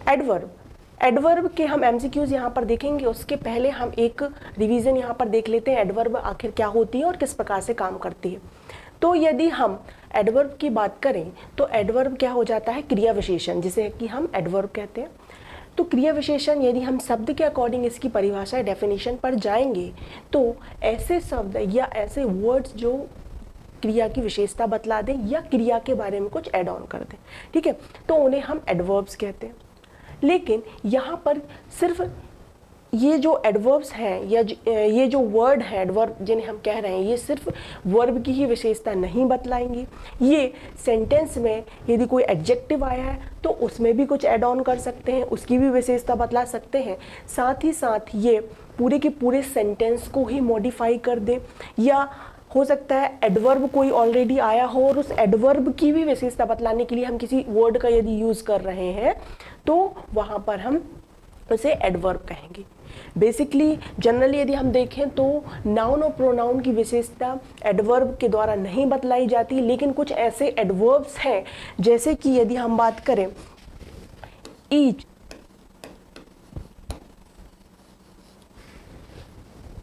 Adverb, adverb के हम MCQs यहाँ पर देखेंगे, उसके पहले हम एक रिवीजन यहाँ पर देख लेते हैं एडवर्ब आखिर क्या होती है और किस प्रकार से काम करती है। तो यदि हम एडवर्ब की बात करें तो एडवर्ब क्या हो जाता है, क्रिया विशेषण, जिसे कि हम एडवर्ब कहते हैं। तो क्रिया विशेषण यदि हम शब्द के अकॉर्डिंग इसकी परिभाषा डेफिनेशन पर जाएंगे तो ऐसे शब्द या ऐसे वर्ड्स जो क्रिया की विशेषता बतला दें या क्रिया के बारे में कुछ ऐड ऑन कर दें, ठीक है, तो उन्हें हम एडवर्ब्स कहते हैं। लेकिन यहाँ पर सिर्फ ये जो एडवर्ब्स हैं या ये जो वर्ड है एडवर्ब जिन्हें हम कह रहे हैं, ये सिर्फ वर्ब की ही विशेषता नहीं बतलाएंगी। ये सेंटेंस में यदि कोई एडजेक्टिव आया है तो उसमें भी कुछ ऐड ऑन कर सकते हैं, उसकी भी विशेषता बतला सकते हैं। साथ ही साथ ये पूरे के पूरे सेंटेंस को ही मॉडिफाई कर दे, या हो सकता है एडवर्ब कोई ऑलरेडी आया हो और उस एडवर्ब की भी विशेषता बतलाने के लिए हम किसी वर्ड का यदि यूज़ कर रहे हैं तो वहाँ पर हम उसे एडवर्ब कहेंगे। बेसिकली जनरली यदि हम देखें तो नाउन और प्रोनाउन की विशेषता एडवर्ब के द्वारा नहीं बतलाई जाती, लेकिन कुछ ऐसे एडवर्ब्स हैं जैसे कि यदि हम बात करें ईच,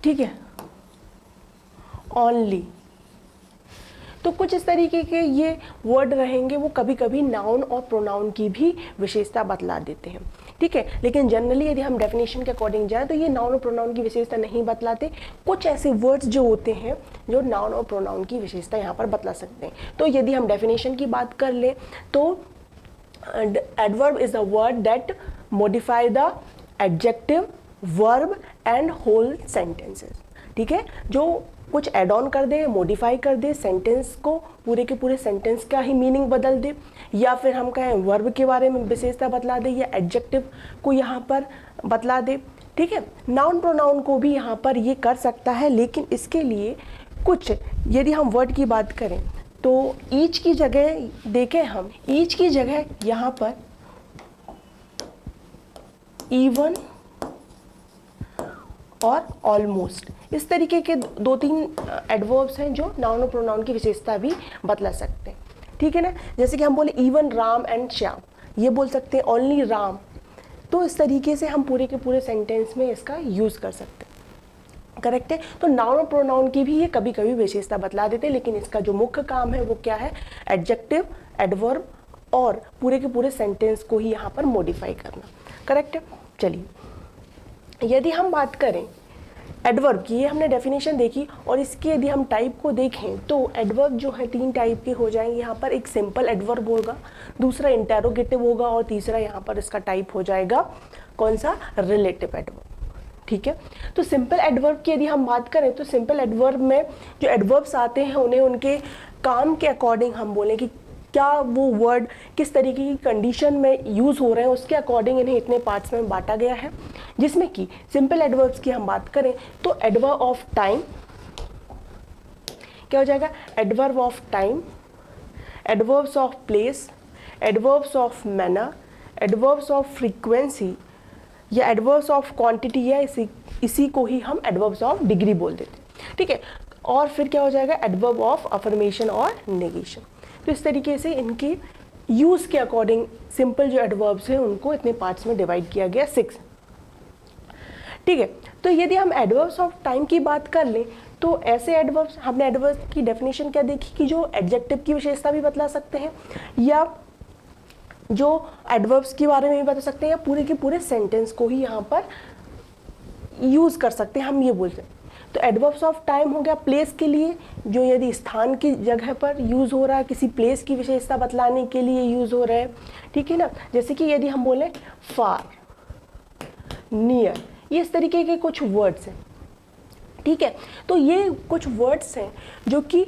ठीक है, ओनली, तो कुछ इस तरीके के ये वर्ड रहेंगे, वो कभी कभी नाउन और प्रोनाउन की भी विशेषता बतला देते हैं, ठीक है। लेकिन जनरली यदि हम डेफिनेशन के अकॉर्डिंग जाएं तो ये नाउन और प्रोनाउन की विशेषता नहीं बतलाते। कुछ ऐसे वर्ड्स जो होते हैं जो नाउन और प्रोनाउन की विशेषता यहाँ पर बतला सकते हैं। तो यदि हम डेफिनेशन की बात कर लें तो adverb is a word that modify the adjective, verb and whole sentences, ठीक है, जो कुछ ऐड ऑन कर दे, मॉडिफाई कर दे, सेंटेंस को, पूरे के पूरे सेंटेंस का ही मीनिंग बदल दे, या फिर हम कहें वर्ब के बारे में विशेषता बतला दे या एडजेक्टिव को यहाँ पर बतला दे, ठीक है। नाउन प्रोनाउन को भी यहाँ पर ये कर सकता है, लेकिन इसके लिए कुछ, यदि हम वर्ड की बात करें तो ईच की जगह देखें, हम ईच की जगह यहाँ पर इवन और ऑलमोस्ट, इस तरीके के दो तीन एडवर्ब्स हैं जो नाउन और प्रोनाउन की विशेषता भी बतला सकते हैं, ठीक है ना। जैसे कि हम बोले इवन राम एंड श्याम, ये बोल सकते हैं ओनली राम, तो इस तरीके से हम पूरे के पूरे सेंटेंस में इसका यूज़ कर सकते हैं, करेक्ट है। तो नाउन और प्रोनाउन की भी ये कभी कभी विशेषता बतला देते हैं, लेकिन इसका जो मुख्य काम है वो क्या है, एडजेक्टिव, एडवर्ब और पूरे के पूरे सेंटेंस को ही यहाँ पर मॉडिफाई करना, करेक्ट है। चलिए यदि हम बात करें एडवर्ब की, ये हमने डेफिनेशन देखी, और इसके यदि हम टाइप को देखें तो एडवर्ब जो है तीन टाइप के हो जाएंगे यहाँ पर। एक सिंपल एडवर्ब होगा, दूसरा इंटेरोगेटिव होगा, और तीसरा यहाँ पर इसका टाइप हो जाएगा कौन सा, रिलेटिव एडवर्ब, ठीक है। तो सिंपल एडवर्ब की यदि हम बात करें तो सिंपल एडवर्ब में जो एडवर्ब्स आते हैं उन्हें उनके काम के अकॉर्डिंग हम बोलें कि क्या वो वर्ड किस तरीके की कंडीशन में यूज़ हो रहे हैं, उसके अकॉर्डिंग इन्हें इतने पार्ट्स में बांटा गया है। जिसमें कि सिंपल एडवर्ब्स की हम बात करें तो एडवर्ब ऑफ टाइम क्या हो जाएगा, adverb of time, adverbs of place, adverbs of manner, adverbs of frequency या एडवर्ब्स ऑफ क्वांटिटी, या इसी को ही हम एडवर्ब्स ऑफ डिग्री बोल देते हैं, ठीक है। और फिर क्या हो जाएगा, एडवर्ब ऑफ अफर्मेशन और नेगेशन। तो इस तरीके से इनके यूज़ के अकॉर्डिंग सिंपल जो एडवर्ब्स हैं उनको इतने पार्ट्स में डिवाइड किया गया, 6, ठीक है। तो यदि हम एडवर्ब्स ऑफ टाइम की बात कर लें तो ऐसे एडवर्ब्स, हमने एडवर्ब की डेफिनेशन क्या देखी कि जो एडजेक्टिव की विशेषता भी बतला सकते हैं, या जो एडवर्ब्स के बारे में भी बता सकते हैं, या पूरे के पूरे सेंटेंस को ही यहाँ पर यूज़ कर सकते हैं, हम ये बोल सकते हैं। तो एडवर्ब्स ऑफ टाइम हो गया प्लेस के लिए, जो यदि स्थान की जगह पर यूज़ हो रहा है, किसी प्लेस की विशेषता बतलाने के लिए यूज़ हो रहा है, ठीक है ना। जैसे कि यदि हम बोले फार, नियर, ये इस तरीके के कुछ वर्ड्स हैं, ठीक है। तो ये कुछ वर्ड्स हैं जो कि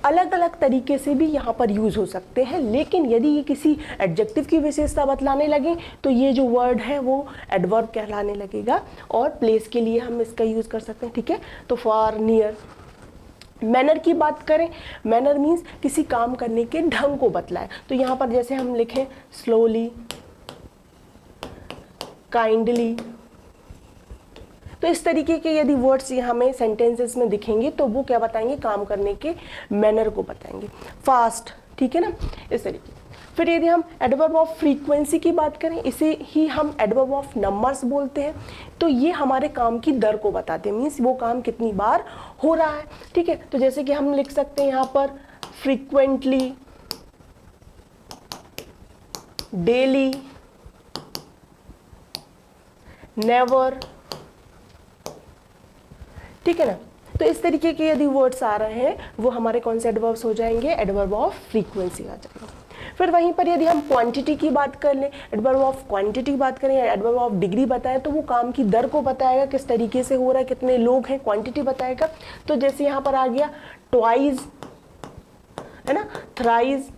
अलग अलग तरीके से भी यहाँ पर यूज़ हो सकते हैं, लेकिन यदि ये किसी एडजेक्टिव की विशेषता बतलाने लगे तो ये जो वर्ड है वो एडवर्ब कहलाने लगेगा, और प्लेस के लिए हम इसका यूज़ कर सकते हैं, ठीक है। तो फार, नियर। मैनर की बात करें, मैनर मीन्स किसी काम करने के ढंग को बतलाए, तो यहाँ पर जैसे हम लिखें स्लोली, काइंडली, तो इस तरीके के यदि वर्ड्स यहाँ में सेंटेंसेस में दिखेंगे तो वो क्या बताएंगे, काम करने के मैनर को बताएंगे। फास्ट, ठीक है ना, इस तरीके। फिर यदि हम एडवर्ब ऑफ फ्रीक्वेंसी की बात करें, इसे ही हम एडवर्ब ऑफ नंबर्स बोलते हैं। तो ये हमारे काम की दर को बताते हैं, मीन्स वो काम कितनी बार हो रहा है। ठीक है, तो जैसे कि हम लिख सकते हैं यहाँ पर फ्रीक्वेंटली, डेली, नेवर। ठीक है ना, तो इस तरीके के यदि वर्ड्स आ रहे हैं वो हमारे कौन से एडवर्ब्स हो जाएंगे, एडवर्ब ऑफ फ्रीक्वेंसी आ जाएगा। फिर वहीं पर यदि हम क्वांटिटी की बात कर लें, एडवर्ब ऑफ क्वांटिटी बात करें या एडवर्ब ऑफ डिग्री बताएं, तो वो काम की दर को बताएगा, किस तरीके से हो रहा है, कितने लोग हैं, क्वांटिटी बताएगा। तो जैसे यहाँ पर आ गया ट्वाइस, है ना, थ्राइस,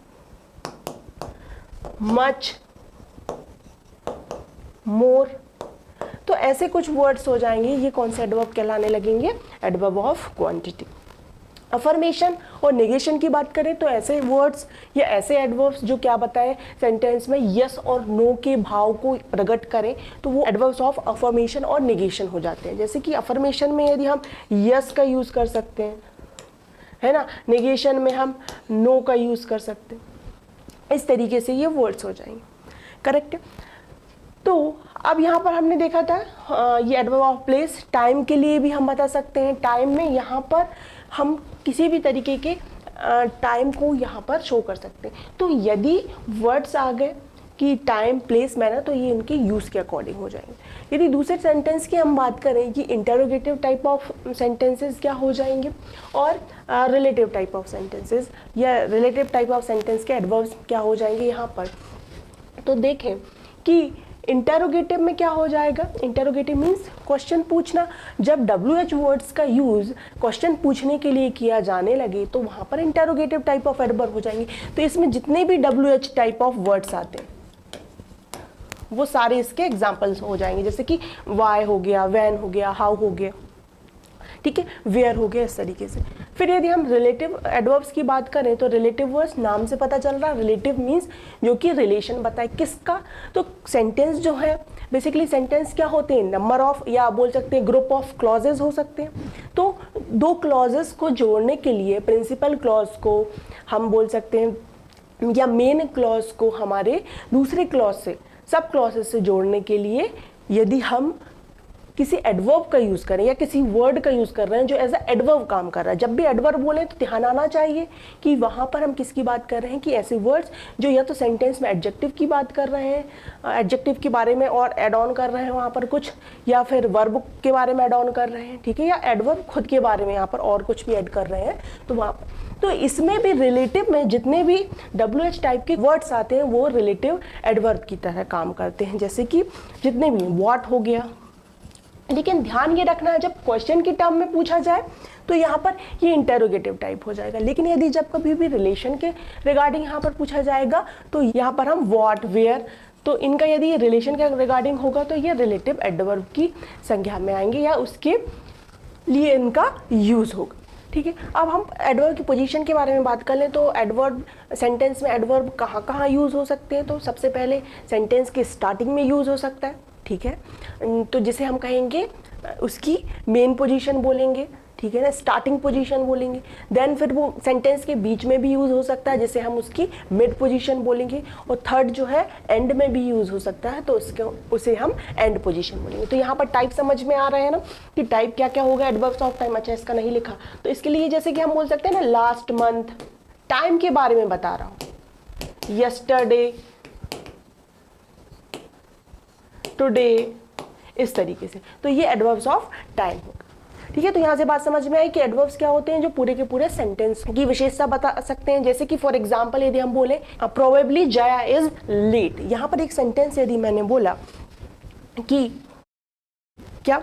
मच, मोर। तो ऐसे कुछ वर्ड्स हो जाएंगे, ये कौन से एडवर्ब कहलाने लगेंगे, एडवर्ब ऑफ क्वांटिटी। अफर्मेशन और नेगेशन की बात करें तो ऐसे वर्ड्स या ऐसे एडवर्ब्स जो क्या बताएं, सेंटेंस में यस और नो के भाव को प्रकट करें, तो वो एडवर्ब्स ऑफ अफर्मेशन और नेगेशन हो जाते हैं। जैसे कि अफर्मेशन में यदि हम यस का यूज कर सकते हैं, है ना, नेगेशन में हम नो का यूज कर सकते हैं। इस तरीके से ये वर्ड्स हो जाएंगे। करेक्ट है। तो अब यहाँ पर हमने देखा था ये एडवर्ब ऑफ प्लेस, टाइम के लिए भी हम बता सकते हैं। टाइम में यहाँ पर हम किसी भी तरीके के टाइम को यहाँ पर शो कर सकते हैं। तो यदि वर्ड्स आ गए कि टाइम, प्लेस, मैनर, तो ये इनके यूज़ के अकॉर्डिंग हो जाएंगे। यदि दूसरे सेंटेंस की हम बात करें कि इंटरोगेटिव टाइप ऑफ सेंटेंसेस क्या हो जाएंगे और रिलेटिव टाइप ऑफ सेंटेंसेस या रिलेटिव टाइप ऑफ सेंटेंस के एडवर्ब्स क्या हो जाएंगे यहाँ पर, तो देखें कि इंटेरोगेटिव में क्या हो जाएगा। इंटेरोगेटिव मीन्स क्वेश्चन पूछना। जब WH वर्ड्स का यूज़ क्वेश्चन पूछने के लिए किया जाने लगे तो वहाँ पर इंटेरोगेटिव टाइप ऑफ एडवर्ब हो जाएंगे। तो इसमें जितने भी WH टाइप ऑफ वर्ड्स आते हैं वो सारे इसके एग्जाम्पल्स हो जाएंगे, जैसे कि वाई हो गया, वैन हो गया, हाउ हो गया, ठीक है, वेयर हो गया, इस तरीके से। फिर यदि हम रिलेटिव एडवर्ब्स की बात करें तो रिलेटिव वर्ड्स नाम से पता चल रहा है, रिलेटिव मीन्स जो कि रिलेशन बताए किसका। तो सेंटेंस जो है, बेसिकली सेंटेंस क्या होते हैं, नंबर ऑफ या बोल सकते हैं ग्रुप ऑफ क्लॉजेज हो सकते हैं। तो दो क्लॉजेस को जोड़ने के लिए प्रिंसिपल क्लॉज को हम बोल सकते हैं या मेन क्लॉज को हमारे दूसरे क्लॉज से, सब क्लॉजेस से जोड़ने के लिए यदि हम किसी एडवर्ब का यूज़ करें या किसी वर्ड का यूज़ कर रहे हैं जो एज अ एडवर्ब काम कर रहा है, जब भी एडवर्ब बोले तो ध्यान आना चाहिए कि वहाँ पर हम किसकी बात कर रहे हैं, कि ऐसे वर्ड्स जो या तो सेंटेंस में एडजेक्टिव की बात कर रहे हैं, एडजेक्टिव के बारे में और एड ऑन कर रहे हैं वहाँ पर कुछ, या फिर वर्ब के बारे में एड ऑन कर रहे हैं, ठीक है, या एडवर्ब खुद के बारे में यहाँ पर और कुछ भी ऐड कर रहे हैं, तो वहाँ पर, तो इसमें भी रिलेटिव में जितने भी WH टाइप के वर्ड्स आते हैं वो रिलेटिव एडवर्ब की तरह काम करते हैं। जैसे कि जितने भी व्हाट हो गया, लेकिन ध्यान ये रखना है जब क्वेश्चन की टर्म में पूछा जाए तो यहाँ पर ये इंटेरोगेटिव टाइप हो जाएगा, लेकिन यदि जब कभी भी रिलेशन के रिगार्डिंग यहाँ पर पूछा जाएगा तो यहाँ पर हम व्हाट, वेयर, तो इनका यदि रिलेशन के रिगार्डिंग होगा तो ये रिलेटिव एडवर्ब की संज्ञा में आएंगे या उसके लिए इनका यूज़ होगा। ठीक है, अब हम एडवर्ब की पोजीशन के बारे में बात कर लें तो एडवर्ब सेंटेंस में एडवर्ब कहाँ कहाँ यूज़ हो सकते हैं। तो सबसे पहले सेंटेंस के स्टार्टिंग में यूज़ हो सकता है, ठीक है, तो जिसे हम कहेंगे उसकी मेन पोजीशन बोलेंगे, ठीक है ना, स्टार्टिंग पोजीशन बोलेंगे। देन फिर वो सेंटेंस के बीच में भी यूज़ हो सकता है जिसे हम उसकी मिड पोजीशन बोलेंगे, और थर्ड जो है एंड में भी यूज़ हो सकता है तो उसे हम एंड पोजीशन बोलेंगे। तो यहाँ पर टाइप समझ में आ रहे हैं ना कि टाइप क्या क्या होगा एडवर्ब्स ऑफ टाइम। अच्छा, इसका नहीं लिखा तो इसके लिए जैसे कि हम बोल सकते हैं ना, लास्ट मंथ, टाइम के बारे में बता रहा हूँ, यस्टरडे, टुडे, इस तरीके से, तो ये एडवर्ब्स ऑफ टाइम होगा। ठीक है, तो यहाँ से बात समझ में आई कि एडवर्ब्स क्या होते हैं जो पूरे के पूरे सेंटेंस की विशेषता बता सकते हैं। जैसे कि फॉर एग्जांपल यदि हम बोले प्रोबेबली जया इज लेट, यहाँ पर एक सेंटेंस यदि मैंने बोला कि क्या,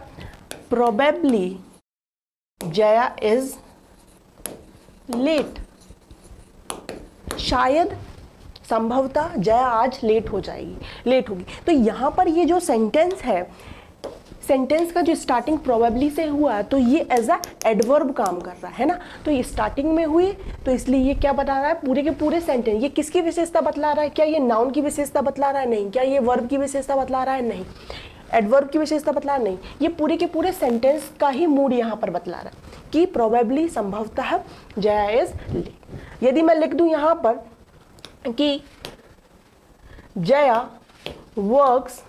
प्रोबेबली जया इज लेट, शायद संभवतः जया आज लेट हो जाएगी, लेट होगी। तो यहाँ पर ये जो सेंटेंस है, सेंटेंस का जो स्टार्टिंग प्रोबेबली से हुआ है तो ये एज अ एडवर्ब काम कर रहा है ना, तो ये स्टार्टिंग में हुई तो इसलिए ये क्या बता रहा है, पूरे के पूरे सेंटेंस, ये किसकी विशेषता बतला रहा है, क्या ये नाउन की विशेषता बतला रहा है, नहीं, क्या ये वर्ब की विशेषता बतला रहा है, नहीं, एडवर्ब की विशेषता बतला नहीं, ये पूरे के पूरे सेंटेंस का ही मूड यहाँ पर बतला रहा है कि प्रोबेबली संभवतः जया इज लेट। यदि मैं लिख दूँ यहाँ पर कि जया वर्क्स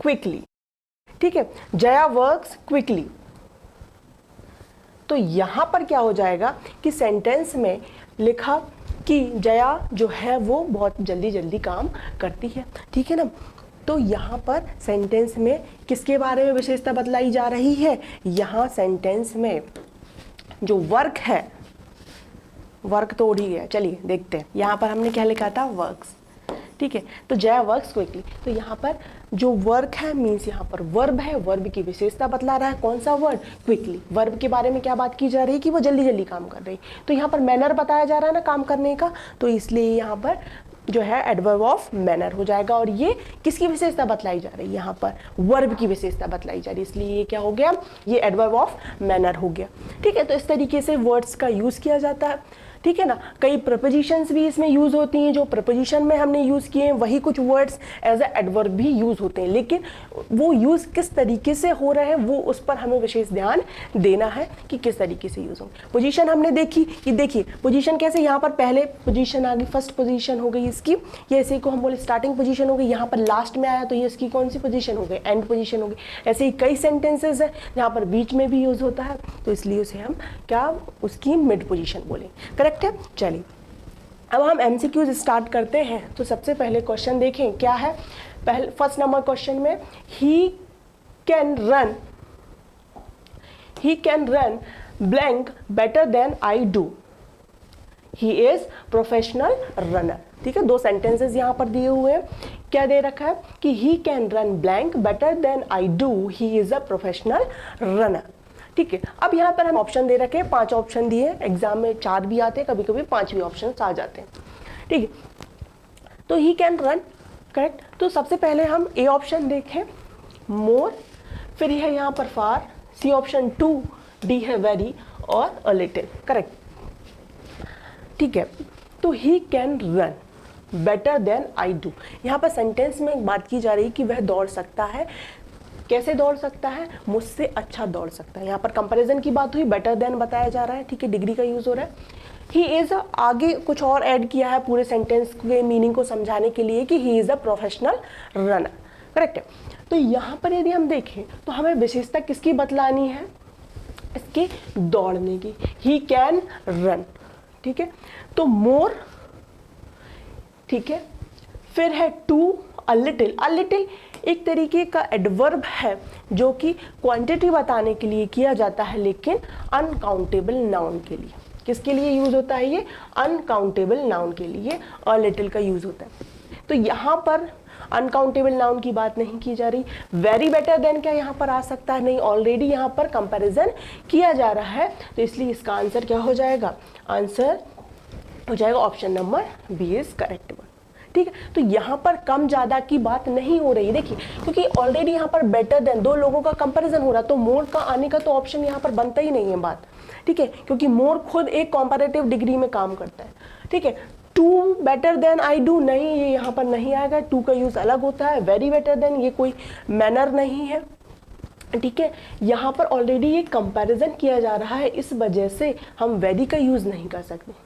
क्विकली। ठीक है, जया वर्क्स क्विकली। तो यहां पर क्या हो जाएगा कि सेंटेंस में लिखा कि जया जो है वो बहुत जल्दी जल्दी काम करती है। ठीक है ना, तो यहाँ पर सेंटेंस में किसके बारे में विशेषता बतलाई जा रही है, यहाँ सेंटेंस में जो वर्क है, वर्क तो उड़ ही गया, चलिए देखते हैं। यहाँ पर हमने क्या लिखा था, वर्क्स। ठीक है, तो जया वर्क्स क्विकली, तो यहाँ पर जो वर्क है मीन्स यहाँ पर वर्ब है, वर्ब की विशेषता बतला रहा है। कौन सा वर्ड, क्विकली। वर्ब के बारे में क्या बात की जा रही है कि वो जल्दी जल्दी काम कर रही है। तो यहाँ पर मैनर बताया जा रहा है ना काम करने का, तो इसलिए यहाँ पर जो है एडवर्ब ऑफ मैनर हो जाएगा। और ये किसकी विशेषता बतलाई जा रही है, यहाँ पर वर्ब की विशेषता बतलाई जा रही है, इसलिए ये क्या हो गया, ये एडवर्ब ऑफ मैनर हो गया। ठीक है, तो इस तरीके से वर्ड्स का यूज किया जाता है। ठीक है ना, कई प्रपोजिशंस भी इसमें यूज होती हैं, जो प्रपोजिशन में हमने यूज किए हैं वही कुछ वर्ड्स एज ए एडवर्ब भी यूज होते हैं, लेकिन वो यूज किस तरीके से हो रहे हैं वो उस पर हमें विशेष ध्यान देना है कि किस तरीके से यूज होंगे। पोजीशन हमने देखी कि देखिए पोजीशन कैसे, यहाँ पर पहले पोजीशन आ गई, फर्स्ट पोजीशन हो गई इसकी, ये इसी को हम बोले स्टार्टिंग पोजीशन हो गई। यहाँ पर लास्ट में आया तो ये इसकी कौन सी पोजीशन हो गई, एंड पोजीशन हो गई। ऐसे ही कई सेंटेंसेज है जहाँ पर बीच में भी यूज होता है, तो इसलिए उसे हम क्या, उसकी मिड पोजीशन बोलें। करेक्ट है। चलिए अब हम एमसीक्यूज स्टार्ट करते हैं। तो सबसे पहले क्वेश्चन देखें क्या है, पहले फर्स्ट नंबर क्वेश्चन में he can run blank better than I do, he is professional runner. ठीक है, दो सेंटेंसेस यहां पर दिए हुए हैं। क्या दे रखा है कि he can run blank better than I do, he is a professional runner. ठीक है, अब यहाँ पर हम ऑप्शन दे रखे हैं, 5 ऑप्शन दिए। एग्जाम में 4 भी आते हैं, कभी कभी 5 भी ऑप्शन आ जाते हैं। ठीक है, तो ही कैन रन, करेक्ट। तो सबसे पहले हम ए ऑप्शन देखें, मोर, फिर है यहाँ पर फार, सी ऑप्शन 2, डी है वेरी और अ लिटिल, करेक्ट। ठीक है, तो he can run better than I do. यहाँ पर सेंटेंस में बात की जा रही है कि वह दौड़ सकता है। कैसे दौड़ सकता है, मुझसे अच्छा दौड़ सकता है। यहाँ पर कंपैरिजन की बात हुई, बेटर देन बताया जा रहा है। ठीक है, डिग्री का यूज हो रहा है। ही इज, आगे कुछ और ऐड किया है पूरे सेंटेंस के मीनिंग को समझाने के लिए कि he is a professional runner, correct है। तो यहाँ पर यदि हम देखें तो हमें विशेषता किसकी बतलानी है, इसके दौड़ने की, ही कैन रन। ठीक है, तो मोर, ठीक है, फिर है टू, अ लिटिल एक तरीके का एडवर्ब है जो कि क्वांटिटी बताने के लिए किया जाता है, लेकिन अनकाउंटेबल नाउन के लिए। किसके लिए यूज होता है ये, अनकाउंटेबल नाउन के लिए अ लिटिल का यूज होता है। तो यहाँ पर अनकाउंटेबल नाउन की बात नहीं की जा रही। वेरी बेटर देन क्या यहाँ पर आ सकता है, नहीं, ऑलरेडी यहाँ पर कंपैरिजन किया जा रहा है, तो इसलिए इसका आंसर क्या हो जाएगा, आंसर हो जाएगा option number B is correct one. ठीक है, तो यहाँ पर कम ज्यादा की बात नहीं हो रही, देखिए, क्योंकि ऑलरेडी यहाँ पर बेटर देन दो लोगों का कंपैरिजन हो रहा, तो मोर का आने का तो ऑप्शन यहाँ पर बनता ही नहीं है बात। ठीक है, क्योंकि मोर खुद एक कॉम्पैरेटिव डिग्री में काम करता है। ठीक है, too better than I do, नहीं, ये यहाँ पर नहीं आएगा, टू का यूज अलग होता है। वेरी बेटर देन ये कोई मैनर नहीं है। ठीक है, यहाँ पर ऑलरेडी ये कंपैरिजन किया जा रहा है, इस वजह से हम वेरी का यूज नहीं कर सकते।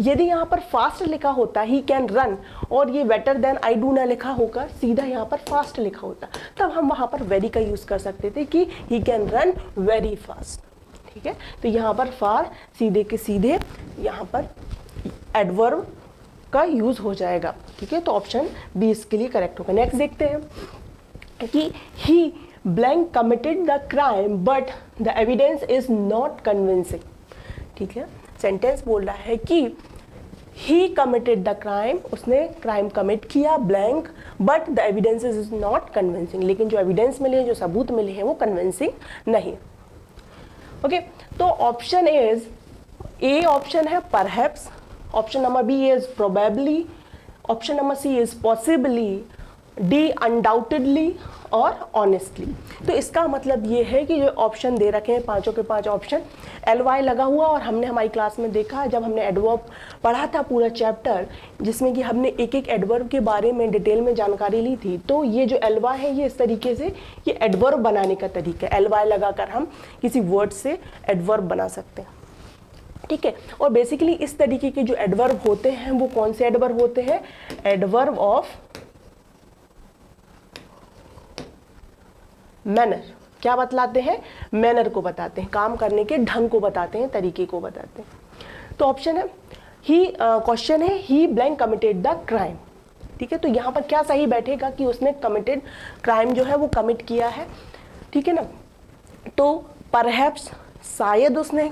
यदि यहाँ पर फास्ट लिखा होता ही कैन रन और ये बेटर देन आई डू ना लिखा होकर सीधा यहाँ पर फास्ट लिखा होता, तब हम वहाँ पर वेरी का यूज कर सकते थे कि he can run very fast. ठीक है, तो यहाँ पर फार सीधे के सीधे यहाँ पर एडवर्ब का यूज हो जाएगा। ठीक है, तो ऑप्शन बी इसके लिए करेक्ट होगा। नेक्स्ट देखते हैं कि he blank committed the crime but the evidence is not convincing. ठीक है, सेंटेंस बोल रहा है कि ही कमिटेड द क्राइम, उसने क्राइम कमिट किया blank, but the evidence is not convincing, लेकिन जो एविडेंस मिले हैं, जो सबूत मिले हैं वो कन्विंसिंग नहीं। ओके, तो ऑप्शन इज ए ऑप्शन है perhaps, option number B is probably, option number C is possibly, D undoubtedly और ऑनेस्टली। तो इसका मतलब ये है कि जो ऑप्शन दे रखे हैं पांचों के पांच ऑप्शन LY लगा हुआ, और हमने हमारी क्लास में देखा जब हमने एडवर्ब पढ़ा था पूरा चैप्टर, जिसमें कि हमने एक एक एडवर्ब के बारे में डिटेल में जानकारी ली थी। तो ये जो LY है ये इस तरीके से ये एडवर्ब बनाने का तरीका है। LY लगाकर हम किसी वर्ड से एडवर्ब बना सकते हैं। ठीक है। और बेसिकली इस तरीके के जो एडवर्ब होते हैं वो कौन से एडवर्ब होते हैं? Adverb of manner. क्या बतलाते हैं? मैनर को बताते हैं, काम करने के ढंग को बताते हैं, तरीके को बताते हैं। तो ऑप्शन है ही, क्वेश्चन है ही ब्लैंक कमिटेड द क्राइम। ठीक है, तो यहाँ पर क्या सही बैठेगा कि उसने कमिटेड क्राइम जो है वो कमिट किया है। ठीक है ना, तो परहैप्स शायद उसने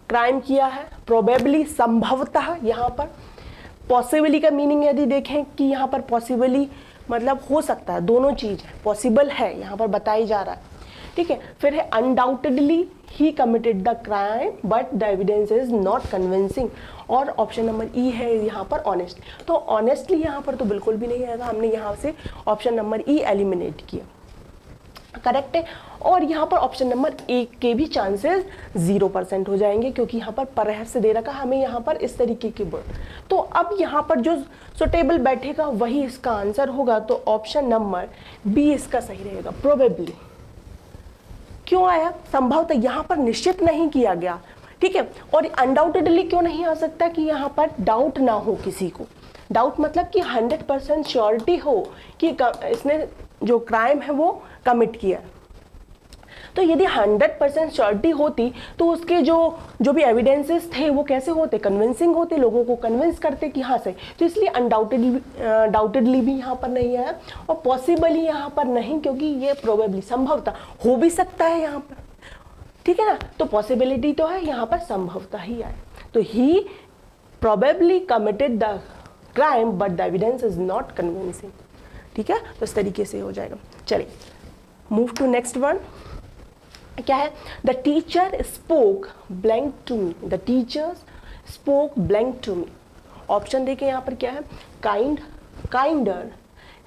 क्राइम किया है, प्रोबेबली संभवतः। यहाँ पर पॉसिबली का मीनिंग यदि देखें कि यहाँ पर पॉसिबली मतलब हो सकता है, दोनों चीज है, पॉसिबल है यहाँ पर बताई जा रहा है। ठीक है, फिर है undoubtedly he committed the crime but the evidence is not convincing. और ऑप्शन नंबर ई है यहाँ पर ऑनेस्ट। तो ऑनेस्टली यहाँ पर तो बिल्कुल भी नहीं आएगा, हमने यहाँ से ऑप्शन नंबर ई एलिमिनेट किया, करेक्ट है। और यहाँ पर ऑप्शन नंबर ए के भी चांसेस 0% हो जाएंगे, क्योंकि यहाँ पर परहैप्स से दे रखा हमें यहाँ पर इस तरीके के वर्ड। तो अब यहाँ पर जो सुटेबल बैठेगा वही इसका आंसर होगा। तो ऑप्शन नंबर बी इसका सही रहेगा, प्रोबेबली। क्यों आया? संभवतः यहाँ पर निश्चित नहीं किया गया। ठीक है, और अनडाउटेडली क्यों नहीं आ सकता कि यहाँ पर डाउट ना हो किसी को। डाउट मतलब कि 100% श्योरिटी हो कि इसने जो क्राइम है वो कमिट किया। तो यदि 100% श्योरिटी होती तो उसके जो भी एविडेंसेस थे वो कैसे होते? कन्विंसिंग होते, लोगों को कन्विंस करते कि हाँ सही। तो इसलिए डाउटेडली भी यहाँ पर नहीं आया, और पॉसिबली यहाँ पर नहीं, क्योंकि ये प्रोबेबली संभवतः हो भी सकता है यहाँ पर। ठीक है ना, तो पॉसिबिलिटी तो है, यहाँ पर संभवतः ही आए। तो he probably committed the crime but the evidence is not convincing. ठीक है, तो इस तरीके से हो जाएगा। चलिए मूव टू नेक्स्ट वन। क्या है? The teacher spoke blank to me. The teachers spoke blank to me. Option देखिए यहाँ पर क्या है? काइंड, काइंडर,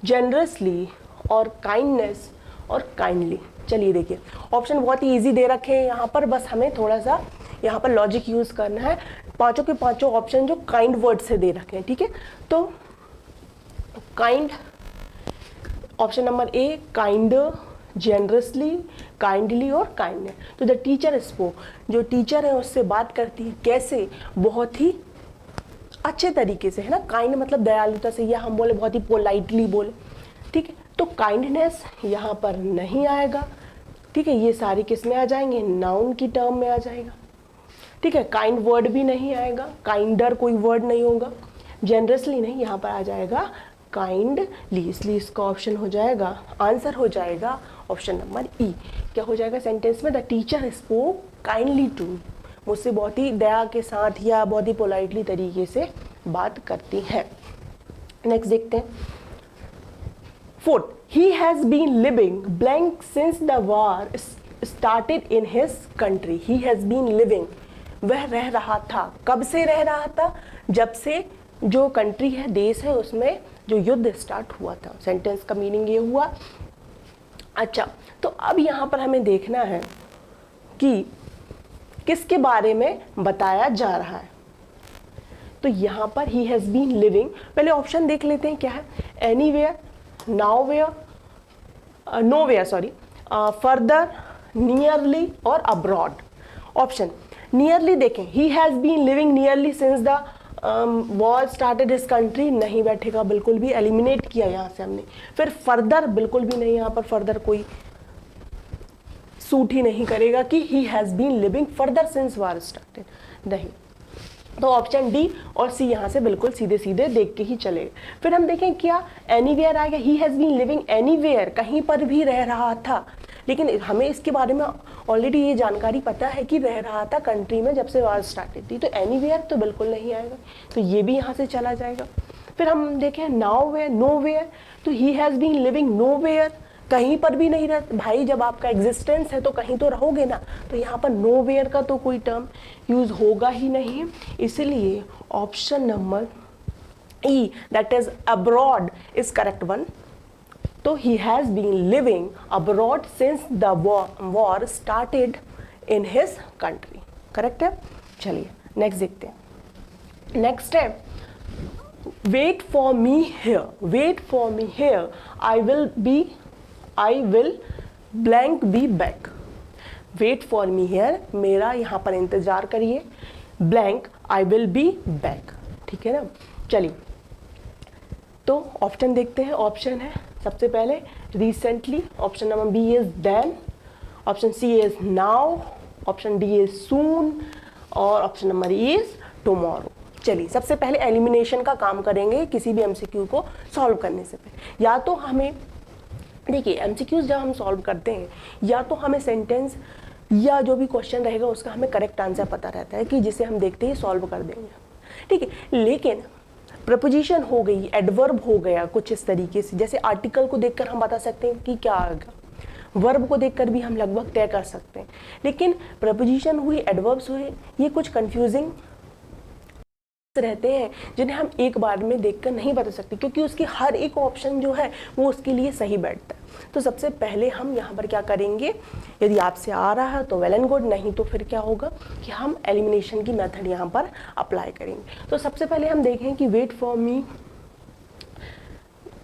जेनरसली और काइंडनेस और काइंडली। चलिए देखिए, ऑप्शन बहुत ही इजी दे रखे हैं यहाँ पर, बस हमें थोड़ा सा यहाँ पर लॉजिक यूज करना है। पांचों के पांचों ऑप्शन जो काइंड वर्ड से दे रखे हैं। ठीक है, तो काइंड, ऑप्शन नंबर ए काइंडर, जेनरसली, काइंडली और काइंडनेस। तो द टीचर स्पोक, जो टीचर है उससे बात करती है, कैसे? बहुत ही अच्छे तरीके से, है ना। काइंड मतलब दयालुता से, या हम बोले बहुत ही पोलाइटली बोले। ठीक है, तो काइंडनेस यहाँ पर नहीं आएगा। ठीक है, ये सारे किस में आ जाएंगे? नाउन की टर्म में आ जाएगा। ठीक है, काइंड वर्ड भी नहीं आएगा, काइंडर कोई वर्ड नहीं होगा, जेनरसली नहीं, यहाँ पर आ जाएगा काइंडली। इसलिए इसका ऑप्शन हो जाएगा, आंसर हो जाएगा ऑप्शन नंबर ई। क्या हो जाएगा सेंटेंस में? The teacher spoke kindly to, मुझसे बहुत ही दया के साथ या बहुत ही पोलाइटली तरीके से बात करती है। नेक्स्ट देखते हैं। Fourth, he has been living blank since the war started in his country. He has been living, वह रह रहा था। कब से रह रहा था? जब से जो कंट्री है, देश है, उसमें जो युद्ध स्टार्ट हुआ था। सेंटेंस का मीनिंग ये हुआ। अच्छा, तो अब यहाँ पर हमें देखना है कि किसके बारे में बताया जा रहा है। तो यहाँ पर ही हैज बीन लिविंग, पहले ऑप्शन देख लेते हैं क्या है। Anywhere, nowhere, nowhere sorry, further, nearly और अब्रॉड। ऑप्शन नियरली देखें, he has been living nearly since the war started his country, नहीं बैठेगा बिल्कुल भी, एलिमिनेट किया यहाँ से हमने। फिर फर्दर बिल्कुल भी नहीं, यहाँ पर फर्दर कोई सूट ही नहीं करेगा कि he has been living further since war started, नहीं। तो ऑप्शन डी और सी यहाँ से बिल्कुल सीधे सीधे देख के ही चलेगा। फिर हम देखें क्या एनीवेयर आएगा। He has been living anywhere, कहीं पर भी रह रहा था, लेकिन हमें इसके बारे में ऑलरेडी ये जानकारी पता है कि रह रहा था कंट्री में जब से वॉर स्टार्टेड थी। तो एनीवेयर तो बिल्कुल नहीं आएगा, तो ये भी यहाँ से चला जाएगा। फिर हम देखें नाउवेयर, नोवेयर, तो he has been living nowhere, कहीं पर भी नहीं रह। भाई जब आपका एग्जिस्टेंस है तो कहीं तो रहोगे ना, तो यहाँ पर नोवेयर का तो कोई टर्म यूज होगा ही नहीं। इसलिए option number E that is abroad is correct one. तो he has been living abroad since the war started in his country, correct है। चलिए नेक्स्ट देखते हैं। नेक्स्ट है wait for me here, wait for me here, I will blank be back. Wait for me here, मेरा यहाँ पर इंतजार करिए, blank I will be back. ठीक है ना, चलिए तो ऑप्शन देखते हैं। ऑप्शन है सबसे पहले recently, option number B is then, option C is now, option D is soon और option number E is tomorrow. चलिए सबसे पहले एलिमिनेशन का काम करेंगे किसी भी एमसीक्यू को सॉल्व करने से पहले। या तो हमें देखिए एमसीक्यूज जब हम सॉल्व करते हैं या तो हमें सेंटेंस या जो भी क्वेश्चन रहेगा उसका हमें करेक्ट आंसर पता रहता है कि जिसे हम देखते ही सॉल्व कर देंगे। ठीक है, लेकिन प्रपोजिशन हो गई, एडवर्ब हो गया कुछ इस तरीके से, जैसे आर्टिकल को देखकर हम बता सकते हैं कि क्या आएगा, वर्ब को देखकर भी हम लगभग तय कर सकते हैं, लेकिन प्रपोजिशन हुई, एडवर्ब्स हुए, ये कुछ कंफ्यूजिंग रहते हैं जिन्हें हम एक बार में देखकर नहीं बता सकते, क्योंकि उसकी हर एक ऑप्शन जो है वो उसके लिए सही बैठता है। तो सबसे पहले हम यहाँ पर क्या करेंगे, यदि आपसे आ रहा है तो वेल एंड गुड, नहीं तो फिर क्या होगा कि हम एलिमिनेशन की मेथड यहाँ पर अप्लाई करेंगे। तो सबसे पहले हम देखें कि वेट फॉर मी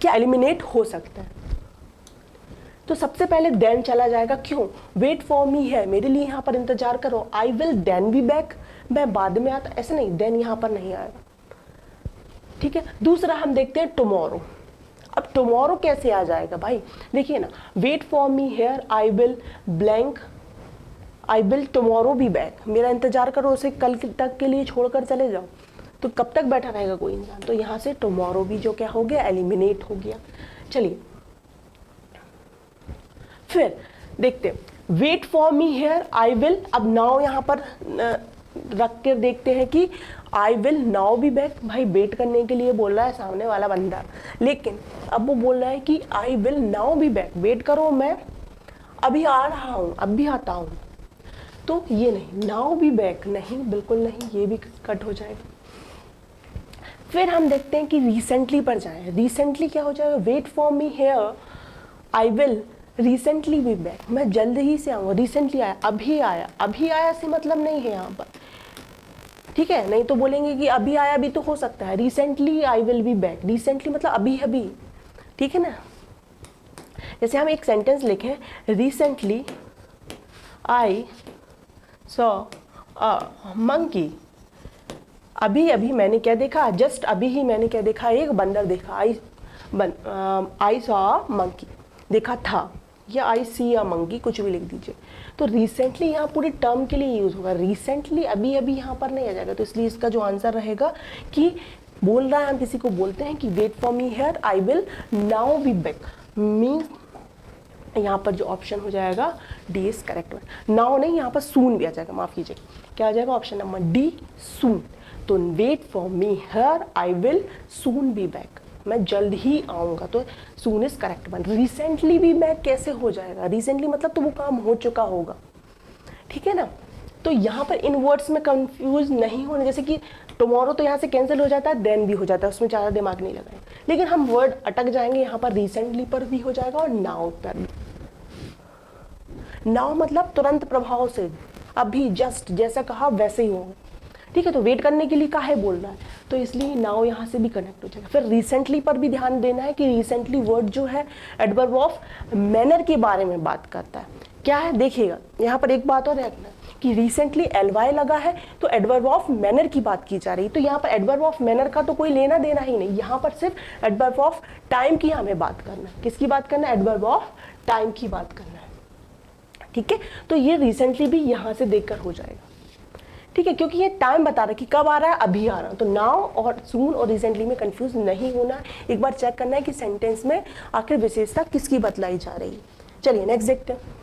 क्या एलिमिनेट हो सकता है। तो सबसे पहले देन चला जाएगा, क्यों, वेट फॉर मी है, मेरे लिए यहाँ पर इंतजार करो, I will then be back, मैं बाद में आता, ऐसे नहीं, देन यहाँ पर नहीं आएगा। ठीक है, दूसरा हम देखते हैं टुमारो। अब टुमारो कैसे आ जाएगा भाई, देखिए ना, wait for me here, I will blank, I will tomorrow be back, मेरा इंतजार करो, उसे कल तक के लिए छोड़कर चले जाओ, तो कब तक बैठा रहेगा कोई इंसान। तो यहाँ से टुमारो भी जो क्या हो गया, एलिमिनेट हो गया। चलिए फिर देखते हैं wait for me here, I will, अब नाउ यहाँ पर रख कर देखते हैं कि I will now be back, भाई वेट करने के लिए बोल रहा है सामने वाला बंदा, लेकिन अब वो बोल रहा है कि I will now be back, wait करो मैं अभी आ रहा हूँ, अब भी आता हूँ। तो ये नहीं, नाउ बी बैक नहीं, बिल्कुल नहीं, ये भी कट हो जाएगा। फिर हम देखते हैं कि रिसेंटली पर जाए, रिसेंटली क्या हो जाएगा, wait for me here, I will recently be back, मैं जल्द ही से आऊँगा, रिसेंटली आया, अभी आया, अभी आया से मतलब नहीं है यहाँ पर। ठीक है, नहीं तो बोलेंगे कि अभी आया भी तो हो सकता है, recently I will be back, recently मतलब अभी अभी। ठीक है ना, जैसे हम एक सेंटेंस लिखें, recently I saw a monkey, अभी अभी मैंने क्या देखा, जस्ट अभी ही मैंने क्या देखा, एक बंदर देखा, आई सॉ मंकी, देखा था, या आई सी अ मंकी, कुछ भी लिख दीजिए। तो रिसेंटली यहाँ पूरे टर्म के लिए यूज होगा, रिसेंटली अभी अभी यहाँ पर नहीं आ जाएगा। तो इसलिए इसका जो आंसर रहेगा कि बोल रहा है, हम किसी को बोलते हैं कि wait for me here, I will now be back, means यहाँ पर जो ऑप्शन हो जाएगा D is correct one. Now नहीं, यहाँ पर सून भी आ जाएगा, माफ कीजिए, क्या आ जाएगा ऑप्शन नंबर डी, सून। तो wait for me here, I will soon be back, मैं जल्द ही आऊँगा, तो soon is correct one. Recently भी बैक कैसे हो जाएगा, रिसेंटली मतलब तो वो काम हो चुका होगा। ठीक है ना, तो यहाँ पर इन वर्ड्स में कंफ्यूज नहीं होने, जैसे कि टुमारो तो यहाँ से कैंसिल हो जाता है, देन भी हो जाता है, उसमें ज़्यादा दिमाग नहीं लगाए, लेकिन हम वर्ड अटक जाएंगे यहाँ पर, रिसेंटली पर भी हो जाएगा और नाउ पर भी। नाउ मतलब तुरंत प्रभाव से, अभी जस्ट जैसा कहा वैसे ही होगा। ठीक है, तो वेट करने के लिए काहे बोल रहा है, तो इसलिए नाउ यहाँ से भी कनेक्ट हो जाएगा। फिर रिसेंटली पर भी ध्यान देना है कि रिसेंटली वर्ड जो है एडवर्ब ऑफ मैनर के बारे में बात करता है। क्या है देखिएगा, यहाँ पर एक बात और रखना कि रिसेंटली एलवाई लगा है तो एडवर्ब ऑफ मैनर की बात की जा रही है, तो यहाँ पर एडवर्ब ऑफ मैनर का तो कोई लेना देना ही नहीं, यहाँ पर सिर्फ एडवर्ब ऑफ टाइम की हमें बात करना है। किसकी बात करना है, एडवर्ब ऑफ टाइम की बात करना है। ठीक है, तो ये रिसेंटली भी यहाँ से देखकर हो जाएगा। ठीक है, क्योंकि ये टाइम बता रहा है कि कब आ रहा है, अभी आ रहा है, तो नाउ और सून और रिसेंटली में कंफ्यूज नहीं होना, एक बार चेक करना है कि सेंटेंस में आखिर विशेषता किसकी बतलाई जा रही है। चलिए नेक्स्ट देखते हैं।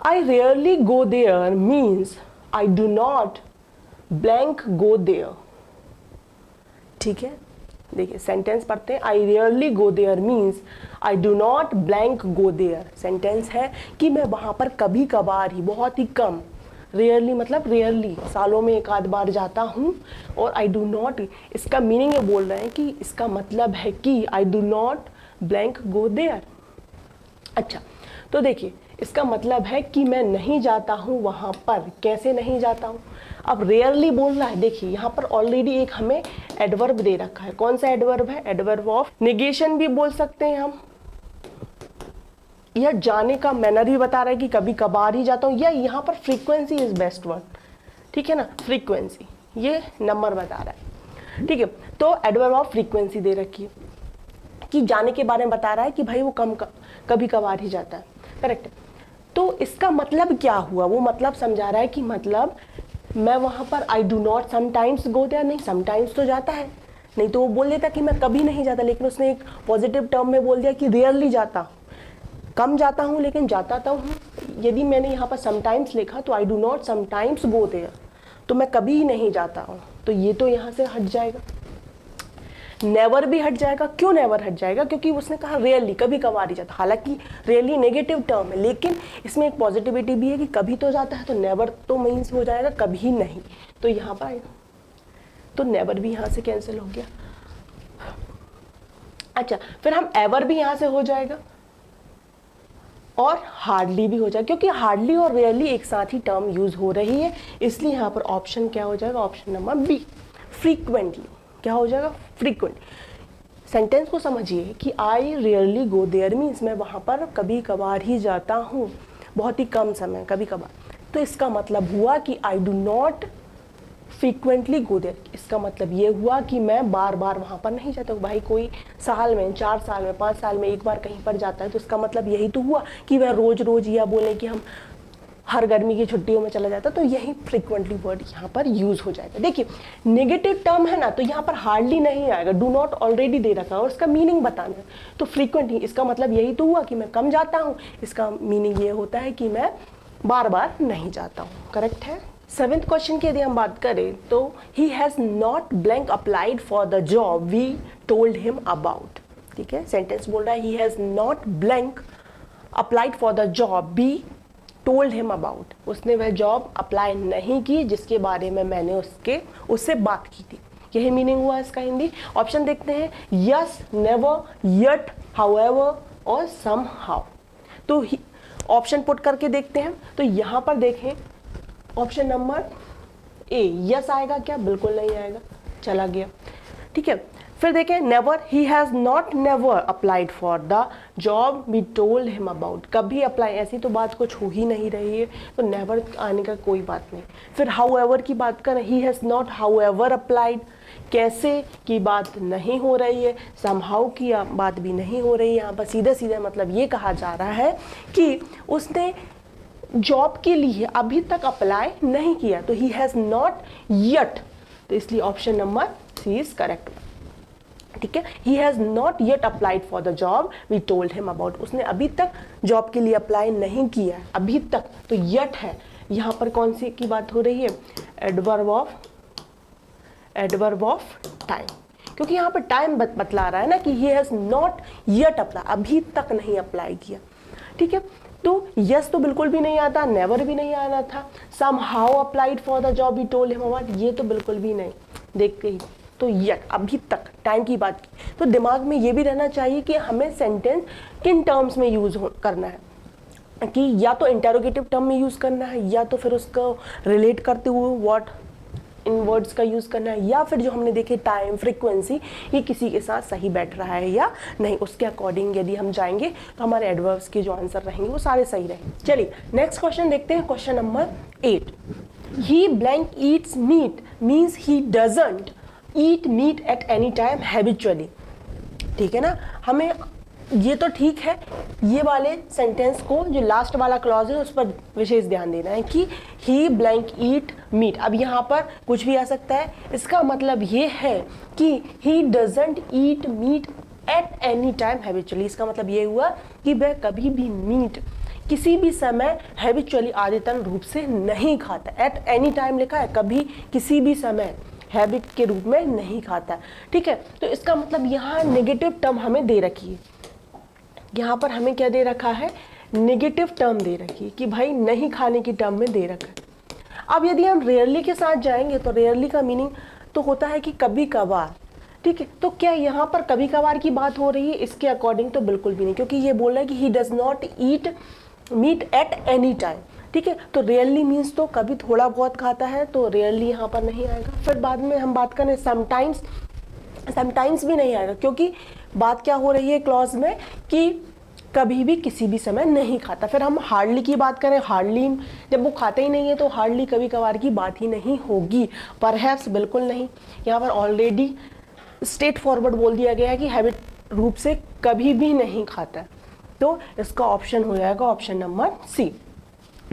I rarely go there means I do not blank go there. ठीक है, देखिए सेंटेंस पढ़ते हैं, I rarely go there means I do not blank go there. सेंटेंस है कि मैं वहाँ पर कभी कभार ही, बहुत ही कम, रेयरली मतलब रेयरली, सालों में एक आध बार जाता हूँ, और आई डू नॉट, इसका मीनिंग ये बोल रहे हैं कि इसका मतलब है कि I do not blank go there. अच्छा, तो देखिए इसका मतलब है कि मैं नहीं जाता हूँ वहाँ पर, कैसे नहीं जाता हूँ। अब रेयरली बोल रहा है, देखिए यहाँ पर ऑलरेडी एक हमें एडवर्ब दे रखा है, कौन सा एडवर्ब है, एडवर्ब ऑफ नेगेशन भी बोल सकते हैं हम, या जाने का मैनर भी बता रहा है कि कभी कभार ही जाता हूँ, या यहाँ पर फ्रीक्वेंसी इज बेस्ट वर्ड। ठीक है ना, फ्रीक्वेंसी, ये नंबर बता रहा है, ठीक है। तो एडवर्ब ऑफ फ्रीक्वेंसी दे रखी है कि जाने के बारे में बता रहा है कि भाई वो कभी कभार ही जाता है, करेक्ट। तो इसका मतलब क्या हुआ, वो मतलब समझा रहा है कि मतलब मैं वहाँ पर I do not sometimes go there, नहीं समटाइम्स तो जाता है, नहीं तो वो बोल देता कि मैं कभी नहीं जाता, लेकिन उसने एक पॉजिटिव टर्म में बोल दिया कि रेयरली जाता, कम जाता हूँ लेकिन जाता तो हूँ। यदि मैंने यहाँ पर समटाइम्स लिखा तो I do not sometimes go there, तो मैं कभी ही नहीं जाता हूँ, तो ये तो यहाँ से हट जाएगा। नेवर भी हट जाएगा, क्यों नेवर हट जाएगा, क्योंकि उसने कहा रेयरली, कभी कभार ही जाता, हालांकि रेयरली नेगेटिव टर्म है, लेकिन इसमें एक पॉजिटिविटी भी है कि कभी तो जाता है, तो नेवर तो मीन्स हो जाएगा कभी नहीं, तो यहाँ पर आएगा, तो नेवर भी यहाँ से कैंसिल हो गया। अच्छा, फिर हम एवर भी यहाँ से हो जाएगा और हार्डली भी हो जाएगा, क्योंकि हार्डली और रेयरली एक साथ ही टर्म यूज हो रही है, इसलिए यहाँ पर ऑप्शन क्या हो जाएगा, ऑप्शन नंबर बी, फ्रीक्वेंटली। क्या हो जाएगा, फ्रीक्वेंट। सेंटेंस को समझिए कि I rarely go there means मैं वहाँ पर कभी कभार ही जाता हूँ, बहुत ही कम समय, कभी कभार। तो इसका मतलब हुआ कि I do not frequently go there, इसका मतलब ये हुआ कि मैं बार बार वहाँ पर नहीं जाता हूँ। भाई कोई साल में, 4 साल में, 5 साल में एक बार कहीं पर जाता है, तो इसका मतलब यही तो हुआ कि वह रोज रोज, या बोले कि हम हर गर्मी की छुट्टियों में चला जाता, तो यही फ्रीक्वेंटली वर्ड यहाँ पर यूज हो जाएगा। देखिए नेगेटिव टर्म है ना, तो यहाँ पर हार्डली नहीं आएगा, डू नॉट ऑलरेडी दे रखा है और इसका मीनिंग बताना है, तो फ्रीक्वेंटली, इसका मतलब यही तो हुआ कि मैं कम जाता हूँ, इसका मीनिंग ये होता है कि मैं बार बार नहीं जाता हूँ, करेक्ट है। 7th क्वेश्चन की यदि हम बात करें तो he has not blank applied for the job we told him about, ठीक है। सेंटेंस बोल रहा है he has not blank applied for the job we told him about, उसने वह जॉब अप्लाई नहीं की जिसके बारे में मैंने उससे बात की थी, यही मीनिंग हुआ इसका हिंदी। ऑप्शन देखते हैं, यस, नेवर, यट, हाउएवर और समहाउ। तो ऑप्शन पुट करके देखते हैं, तो यहाँ पर देखें ऑप्शन नंबर ए यस आएगा क्या, बिल्कुल नहीं आएगा, चला गया, ठीक है। फिर देखें never, he has not never applied for the job we told him about, कभी अप्लाई, ऐसी तो बात कुछ हो ही नहीं रही है, तो नेवर आने का कोई बात नहीं। फिर हाउएवर की बात करें, ही हैज नॉट हाउएवर अप्लाइड, कैसे की बात नहीं हो रही है, समहाउ की बात भी नहीं हो रही है, यहाँ पर सीधे सीधे मतलब ये कहा जा रहा है कि उसने जॉब के लिए अभी तक अप्लाई नहीं किया, तो ही हैज नॉट यट, तो इसलिए option number C is correct, ठीक है। He has not yet applied for the job we told him about, उसने अभी तक जॉब के लिए अप्लाई नहीं किया है, अभी तक, तो येट है, यहाँ पर कौन सी की बात हो रही है, एडवर्ब ऑफ टाइम, क्योंकि यहाँ पर टाइम बतला रहा है ना कि he has not yet apply, अभी तक नहीं अप्लाई किया, ठीक है। तो यस तो बिल्कुल भी नहीं आता, नेवर भी नहीं आना था, somehow applied for the job we told him about, ये तो बिल्कुल भी नहीं, देख के ही, तो येट, अभी तक, टाइम की बात की। तो दिमाग में ये भी रहना चाहिए कि हमें सेंटेंस किन टर्म्स में यूज करना है, कि या तो इंटेरोगेटिव टर्म में यूज करना है, या तो फिर उसको रिलेट करते हुए व्हाट इन वर्ड्स का यूज करना है, या फिर जो हमने देखे टाइम, फ्रीक्वेंसी, ये किसी के साथ सही बैठ रहा है या नहीं, उसके अकॉर्डिंग यदि हम जाएंगे तो हमारे एडवर्ब्स के जो आंसर रहेंगे वो सारे सही रहेंगे। चलिए नेक्स्ट क्वेश्चन देखते हैं, question number 8। He blank eats meat means he doesn't eat meat at any time habitually, ठीक है ना। हमें ये तो ठीक है, ये वाले सेंटेंस को जो लास्ट वाला क्लॉज है उस पर विशेष ध्यान देना है कि ही ब्लैंक ईट मीट। अब यहाँ पर कुछ भी आ सकता है, इसका मतलब ये है कि he doesn't eat meat at any time habitually, इसका मतलब ये हुआ कि वह कभी भी मीट किसी भी समय हैबिचुअली आदतन रूप से नहीं खाता। एट एनी टाइम लिखा है, कभी किसी भी समय हैबिट के रूप में नहीं खाता, ठीक है। तो इसका मतलब यहाँ नेगेटिव टर्म हमें दे रखी है, यहाँ पर हमें क्या दे रखा है, नेगेटिव टर्म दे रखी है कि भाई नहीं खाने की टर्म में दे रखा है। अब यदि हम रेयरली के साथ जाएंगे तो रेयरली का मीनिंग तो होता है कि कभी कभार, ठीक है। तो क्या यहाँ पर कभी कभार की बात हो रही है, इसके अकॉर्डिंग तो बिल्कुल भी नहीं, क्योंकि ये बोल रहा है कि he does not eat meat at any time, ठीक है। तो रेयरली मीन्स तो कभी थोड़ा बहुत खाता है, तो रेयरली यहाँ पर नहीं आएगा। फिर बाद में हम बात करें समटाइम्स भी नहीं आएगा, क्योंकि बात क्या हो रही है क्लॉज में कि कभी भी किसी भी समय नहीं खाता। फिर हम हार्डली की बात करें, हार्डली जब वो खाते ही नहीं है तो हार्डली कभी कभार की बात ही नहीं होगी। परहैप्स बिल्कुल नहीं, यहाँ पर ऑलरेडी स्ट्रेट फॉरवर्ड बोल दिया गया है कि हैबिट रूप से कभी भी नहीं खाता। तो इसका ऑप्शन हो जाएगा ऑप्शन नंबर सी,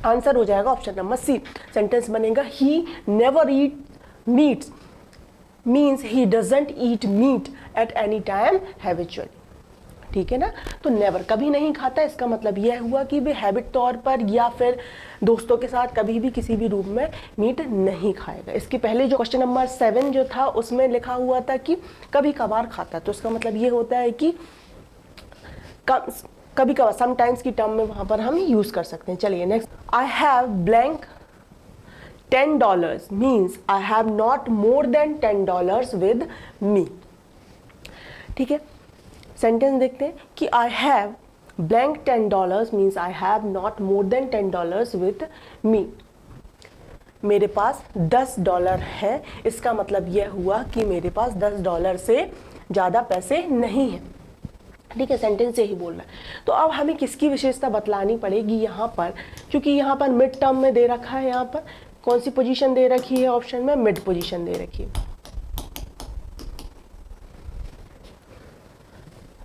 आंसर हो जाएगा ऑप्शन नंबर सी। सेंटेंस बनेगा he never eat meats means he doesn't eat meat at any time habitually. ठीक है ना, तो नेवर कभी नहीं खाता, इसका मतलब यह हुआ कि वे हैबिट तौर पर या फिर दोस्तों के साथ कभी भी किसी भी रूप में मीट नहीं खाएगा। इसके पहले जो क्वेश्चन नंबर 7 जो था उसमें लिखा हुआ था कि कभी कभार खाता, तो इसका मतलब ये होता है कि कभी कभार समटाइम्स की टर्म में वहां पर हम यूज कर सकते हैं। चलिए next, I have blank $10 means I have not more than $10 with me। ठीक है, सेंटेंस देखते हैं कि I have blank $10 means I have not more than $10 with me। मेरे पास $10 है, इसका मतलब यह हुआ कि मेरे पास $10 से ज़्यादा पैसे नहीं हैं। ठीक है, सेंटेंस यही बोल रहा है। तो अब हमें किसकी विशेषता बतलानी पड़ेगी यहाँ पर, क्योंकि यहाँ पर मिड टर्म में दे रखा है, यहाँ पर कौन सी पोजीशन दे रखी है ऑप्शन में, मिड पोजीशन दे रखी है।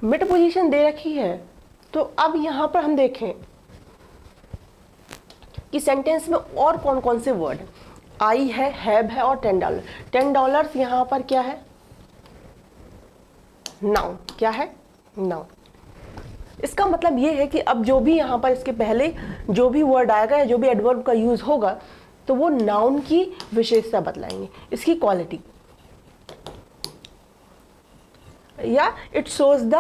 मिड पोजीशन दे रखी है, तो अब यहां पर हम देखें कि सेंटेंस में और कौन कौन से वर्ड है। आई है, हैव है और $10। $10 यहां पर क्या है, नाउन। क्या है, नाउन। इसका मतलब ये है कि अब जो भी यहां पर इसके पहले जो भी वर्ड आएगा या जो भी एडवर्ब का यूज होगा तो वो नाउन की विशेषता बतलाएंगे, इसकी क्वालिटी, या it shows the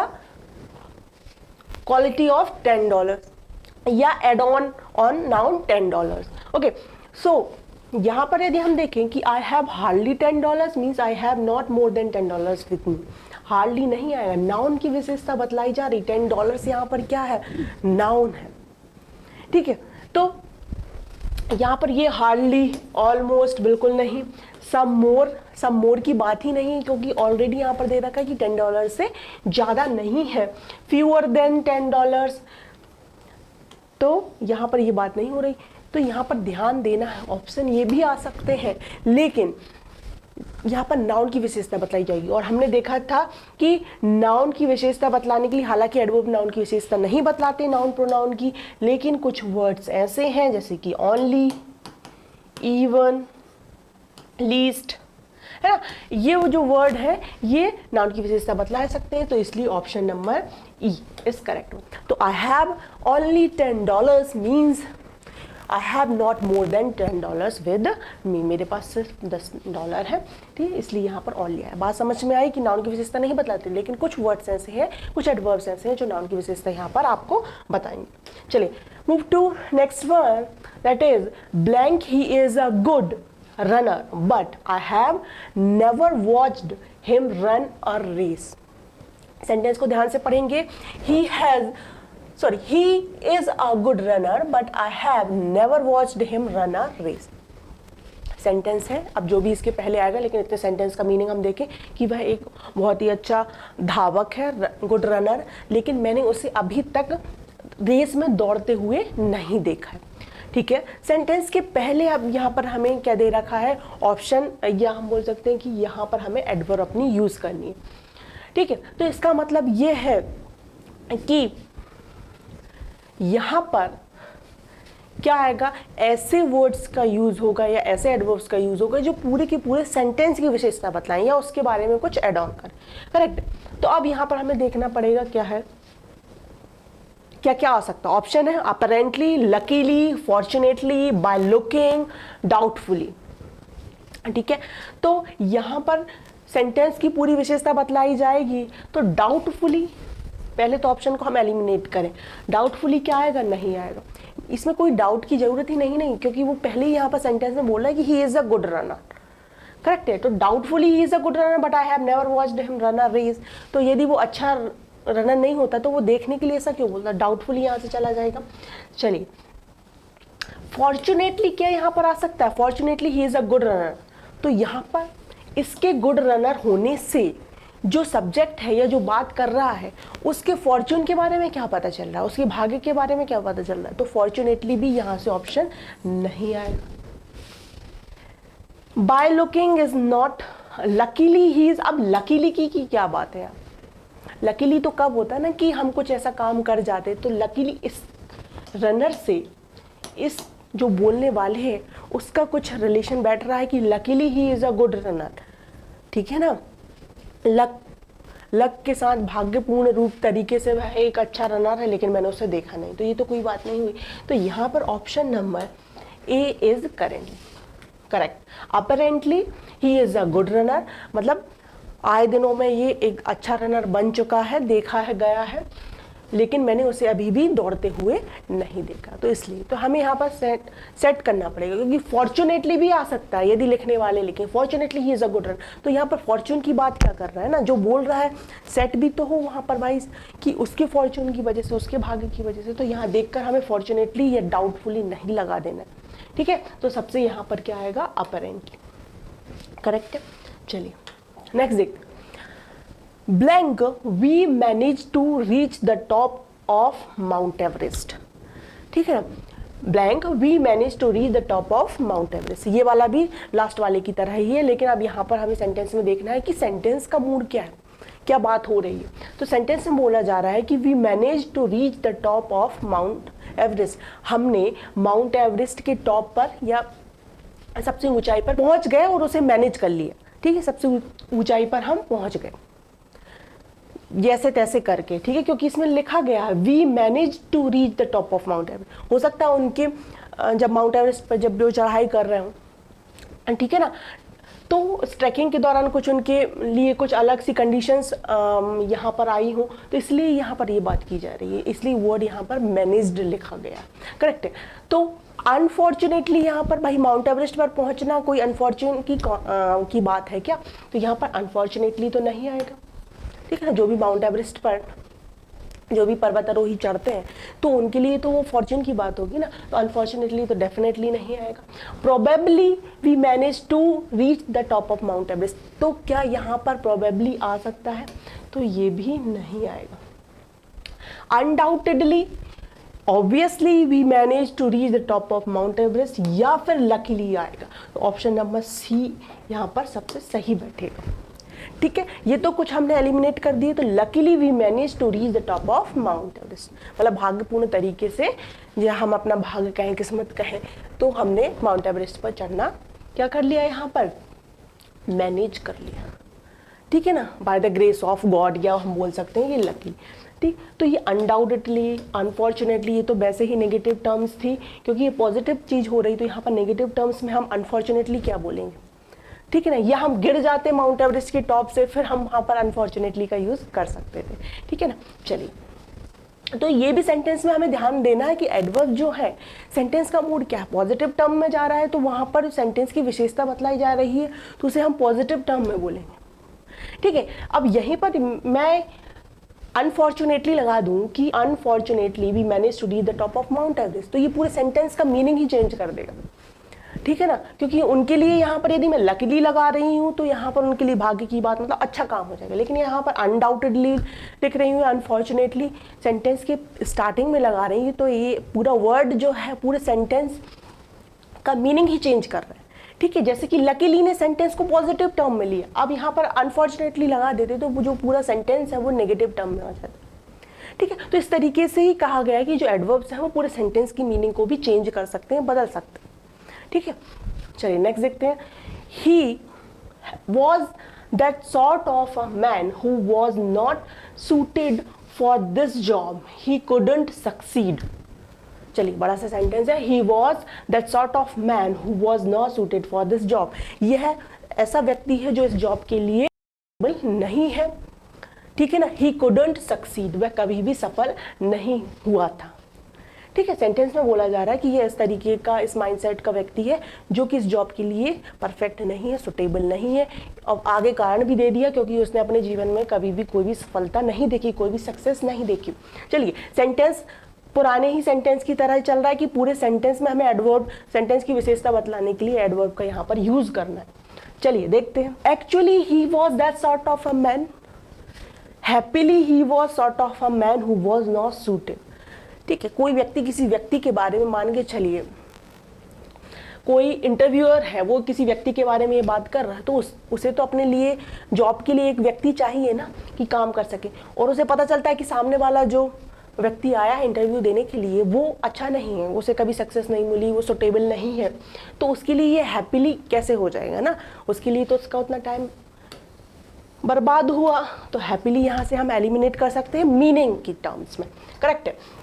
quality of $10 या एड ऑन नाउन $10। ओके, सो यहां पर यदि हम देखें कि I have hardly $10 means I have not more than $10 with me. Hardly नहीं आएगा, नाउन की विशेषता बतलाई जा रही। $10 यहां पर क्या है, नाउन है। ठीक है, तो यहाँ पर ये हार्डली, ऑलमोस्ट बिल्कुल नहीं, सम मोर की बात ही नहीं, क्योंकि ऑलरेडी यहाँ पर दे रखा है कि $10 से ज़्यादा नहीं है। फ्यूअर देन $10, तो यहाँ पर ये बात नहीं हो रही। तो यहाँ पर ध्यान देना है, ऑप्शन ये भी आ सकते हैं, लेकिन यहाँ पर नाउन की विशेषता बतलाई जाएगी। और हमने देखा था कि नाउन की विशेषता बतलाने के लिए, हालांकि एडवर्ब नाउन की विशेषता नहीं बतलाते नाउन प्रोनाउन की, लेकिन कुछ वर्ड्स ऐसे हैं जैसे कि ओनली, इवन, लीस्ट, है ना, ये वो जो वर्ड है ये नाउन की विशेषता बतला सकते हैं। तो इसलिए option number E is correct. तो I have only $10 means I have not more than $10 with me. मेरे पास सिर्फ $10 है। ठीक है, इसलिए यहाँ पर ओनली है। बात समझ में आई कि नाउन की विशेषता नहीं बतलाते, लेकिन कुछ वर्ड्स ऐसे हैं, कुछ एडवर्ब्स ऐसे हैं जो नाउन की विशेषता यहाँ पर आपको बताएंगे। चलिए move to next one, that is blank he is a good runner but I have never watched him run a race. Sentence को ध्यान से पढ़ेंगे। he is a good runner but I have never watched him run a race। Sentence है, अब जो भी इसके पहले आएगा, लेकिन इतने सेंटेंस का मीनिंग हम देखें कि वह एक बहुत ही अच्छा धावक है, गुड रनर, लेकिन मैंने उसे अभी तक रेस में दौड़ते हुए नहीं देखा है। ठीक है, सेंटेंस के पहले अब यहाँ पर हमें क्या दे रखा है, ऑप्शन, या हम बोल सकते हैं कि यहाँ पर हमें एडवर्ब अपनी यूज करनी है। ठीक है, तो इसका मतलब ये है कि यहाँ पर क्या आएगा, ऐसे वर्ड्स का यूज होगा या ऐसे एडवर्ब्स का यूज होगा जो पूरे के पूरे सेंटेंस की विशेषता बतलाएं या उसके बारे में कुछ एड ऑन करें। करेक्ट। तो अब यहाँ पर हमें देखना पड़ेगा क्या है, क्या क्या आ सकता है। ऑप्शन है apparently, luckily, fortunately, by looking, doubtfully. ठीक है, तो यहाँ पर सेंटेंस की पूरी विशेषता बतलाई जाएगी। तो डाउटफुली, पहले तो ऑप्शन को हम एलिमिनेट करें, डाउटफुली क्या आएगा, नहीं आएगा। इसमें कोई डाउट की जरूरत ही नहीं, क्योंकि वो पहले ही यहाँ पर सेंटेंस में बोला है कि he is a good runner. Correct है, तो doubtfully he is a good runner but I have never watched him run a race. तो यदि वो अच्छा रनर नहीं होता तो वो देखने के लिए ऐसा क्यों बोलता, डाउटफुली यहाँ से चला जाएगा। चलिए, फॉर्चुनेटली क्या यहाँ पर आ सकता है, fortunately he is a good runner. तो यहाँ पर इसके गुड रनर होने से जो सब्जेक्ट है या जो बात कर रहा है उसके फॉर्चून के बारे में क्या पता चल रहा है, उसके भाग्य के बारे में क्या पता चल रहा है, तो फॉर्चुनेटली भी यहां से ऑप्शन नहीं आएगा। By looking is not, luckily he is, अब लकीली की क्या बात है। लकीली तो कब होता है ना कि हम कुछ ऐसा काम कर जाते, तो लकीली इस रनर से इस जो बोलने वाले हैं उसका कुछ रिलेशन बैठ रहा है कि luckily he is a good runner, ठीक है ना। लक के साथ भाग्यपूर्ण रूप तरीके से वह एक अच्छा रनर है, लेकिन मैंने उसे देखा नहीं, तो ये तो कोई बात नहीं हुई। तो यहाँ पर option number A is correct. Apparently he is a good runner, मतलब आए दिनों में ये एक अच्छा रनर बन चुका है, देखा है गया है, लेकिन मैंने उसे अभी भी दौड़ते हुए नहीं देखा, तो इसलिए तो हमें यहाँ पर सेट करना पड़ेगा, क्योंकि फॉर्चुनेटली भी आ सकता है यदि लिखने वाले लिखें fortunately he is a good run, तो यहाँ पर फॉर्चून की बात क्या कर रहा है ना, जो बोल रहा है सेट भी तो हो वहाँ पर भाई कि उसके फॉर्चून की वजह से, उसके भाग्य की वजह से, तो यहाँ देखकर हमें फॉर्चुनेटली या डाउटफुली नहीं लगा देना, ठीक है। तो सबसे यहाँ पर क्या आएगा, अपरेंटली, करेक्ट है। चलिए नेक्स्ट देखते, blank we manage to reach the top of Mount Everest, ठीक है ना। Blank we manage to reach the top of Mount Everest, ये वाला भी लास्ट वाले की तरह ही है, लेकिन अब यहाँ पर हमें सेंटेंस में देखना है कि सेंटेंस का मूड क्या है, क्या बात हो रही है। तो सेंटेंस में बोला जा रहा है कि we manage to reach the top of Mount Everest, हमने माउंट एवरेस्ट के टॉप पर या सबसे ऊंचाई पर पहुंच गए और उसे मैनेज कर लिया, ठीक है, सबसे ऊंचाई पर हम पहुंच गए जैसे तैसे करके, ठीक है, क्योंकि इसमें लिखा गया है we manage to reach the top of Mount Everest. हो सकता है उनके जब माउंट एवरेस्ट पर जब वो चढ़ाई कर रहे हो, ठीक है ना, तो उस ट्रैकिंग के दौरान कुछ उनके लिए कुछ अलग सी कंडीशंस यहाँ पर आई हो, तो इसलिए यहाँ पर ये बात की जा रही है, इसलिए वर्ड यहाँ पर मैनेज्ड लिखा गया, करेक्ट है। तो अनफॉर्चुनेटली यहाँ पर भाई माउंट एवरेस्ट पर पहुँचना कोई अनफॉर्चुन की बात है क्या, तो यहाँ पर अनफॉर्चुनेटली तो नहीं आएगा, ठीक है ना। जो भी माउंट एवरेस्ट पर जो भी पर्वतारोही चढ़ते हैं तो उनके लिए तो वो फॉर्चून की बात होगी ना, तो अनफॉर्चुनेटली तो डेफिनेटली नहीं आएगा। Probably we manage to reach the top of Mount Everest, तो क्या यहाँ पर प्रोबेबली आ सकता है, तो ये भी नहीं आएगा। Undoubtedly, obviously we manage to reach the top of Mount Everest, या फिर लकीली आएगा, तो ऑप्शन नंबर सी यहाँ पर सबसे सही बैठेगा, ठीक है। ये तो कुछ हमने एलिमिनेट कर दिए, तो luckily we manage to reach the top of Mount Everest, मतलब भाग्यपूर्ण तरीके से, या हम अपना भाग्य कहें, किस्मत कहें, तो हमने माउंट एवरेस्ट पर चढ़ना क्या कर लिया, यहाँ पर मैनेज कर लिया, ठीक है ना, by the grace of God, या हम बोल सकते हैं ये लकी, ठीक। तो ये अनडाउटेडली, अनफॉर्चुनेटली, ये तो वैसे ही नेगेटिव टर्म्स थी, क्योंकि ये पॉजिटिव चीज़ हो रही, तो यहाँ पर नेगेटिव टर्म्स में हम अनफॉर्चुनेटली क्या बोलेंगे, ठीक है ना, या हम गिर जाते माउंट एवरेस्ट के टॉप से, फिर हम वहाँ पर अनफॉर्चुनेटली का यूज़ कर सकते थे, ठीक है ना। चलिए, तो ये भी सेंटेंस में हमें ध्यान देना है कि एडवर्ब जो है, सेंटेंस का मूड क्या है, पॉजिटिव टर्म में जा रहा है, तो वहाँ पर सेंटेंस की विशेषता बतलाई जा रही है, तो उसे हम पॉजिटिव टर्म में बोलेंगे, ठीक है। अब यहीं पर मैं अनफॉर्चुनेटली लगा दूं कि unfortunately we manage to reach the top of Mount Everest, तो ये पूरे सेंटेंस का मीनिंग ही चेंज कर देगा, ठीक है ना, क्योंकि उनके लिए यहाँ पर यदि मैं लकीली लगा रही हूँ तो यहाँ पर उनके लिए भाग्य की बात, मतलब अच्छा काम हो जाएगा, लेकिन यहाँ पर अनडाउटेडली लिख रही हूँ, अनफॉर्चुनेटली सेंटेंस के स्टार्टिंग में लगा रही हूँ, तो ये पूरा वर्ड जो है पूरे सेंटेंस का मीनिंग ही चेंज कर रहा है, ठीक है। जैसे कि लकीली ने सेंटेंस को पॉजिटिव टर्म में लिया, अब यहाँ पर अनफॉर्चुनेटली लगा देते तो जो पूरा सेंटेंस है वो नेगेटिव टर्म में आ जाता, ठीक है। तो इस तरीके से ही कहा गया है कि जो एडवर्ब्स हैं वो पूरे सेंटेंस की मीनिंग को भी चेंज कर सकते हैं, बदल सकते हैं, ठीक है। चलिए नेक्स्ट देखते हैं, he was that sort of a man who was not suited for this job, he couldn't succeed. चलिए, बड़ा सा सेंटेंस है, he was that sort of man who was not suited for this job, यह ऐसा व्यक्ति है जो इस जॉब के लिए नहीं है, ठीक है ना। ही कुडंट सक्सीड, वह कभी भी सफल नहीं हुआ था, ठीक है। सेंटेंस में बोला जा रहा है कि ये इस तरीके का, इस माइंडसेट का व्यक्ति है जो कि इस जॉब के लिए परफेक्ट नहीं है, सुटेबल नहीं है, और आगे कारण भी दे दिया क्योंकि उसने अपने जीवन में कभी भी कोई भी सफलता नहीं देखी, कोई भी सक्सेस नहीं देखी। चलिए, सेंटेंस पुराने ही सेंटेंस की तरह चल रहा है कि पूरे सेंटेंस में हमें एडवर्ब, सेंटेंस की विशेषता बतलाने के लिए एडवर्ब का यहाँ पर यूज करना है। चलिए देखते हैं, actually he was that sort of a man, happily he was sort of a man who was not suited. ठीक है, कोई व्यक्ति किसी व्यक्ति के बारे में, मान के चलिए कोई इंटरव्यूअर है, वो किसी व्यक्ति के बारे में ये बात कर रहा है, तो उसे तो अपने लिए जॉब के लिए एक व्यक्ति चाहिए ना कि काम कर सके, और उसे पता चलता है कि सामने वाला जो व्यक्ति आया है इंटरव्यू देने के लिए वो अच्छा नहीं है, उसे कभी सक्सेस नहीं मिली, वो सुटेबल नहीं है, तो उसके लिए ये हैप्पीली कैसे हो जाएगा ना, उसके लिए तो उसका उतना टाइम बर्बाद हुआ। तो हैप्पीली यहाँ से हम एलिमिनेट कर सकते हैं मीनिंग की टर्म्स में। करेक्ट है।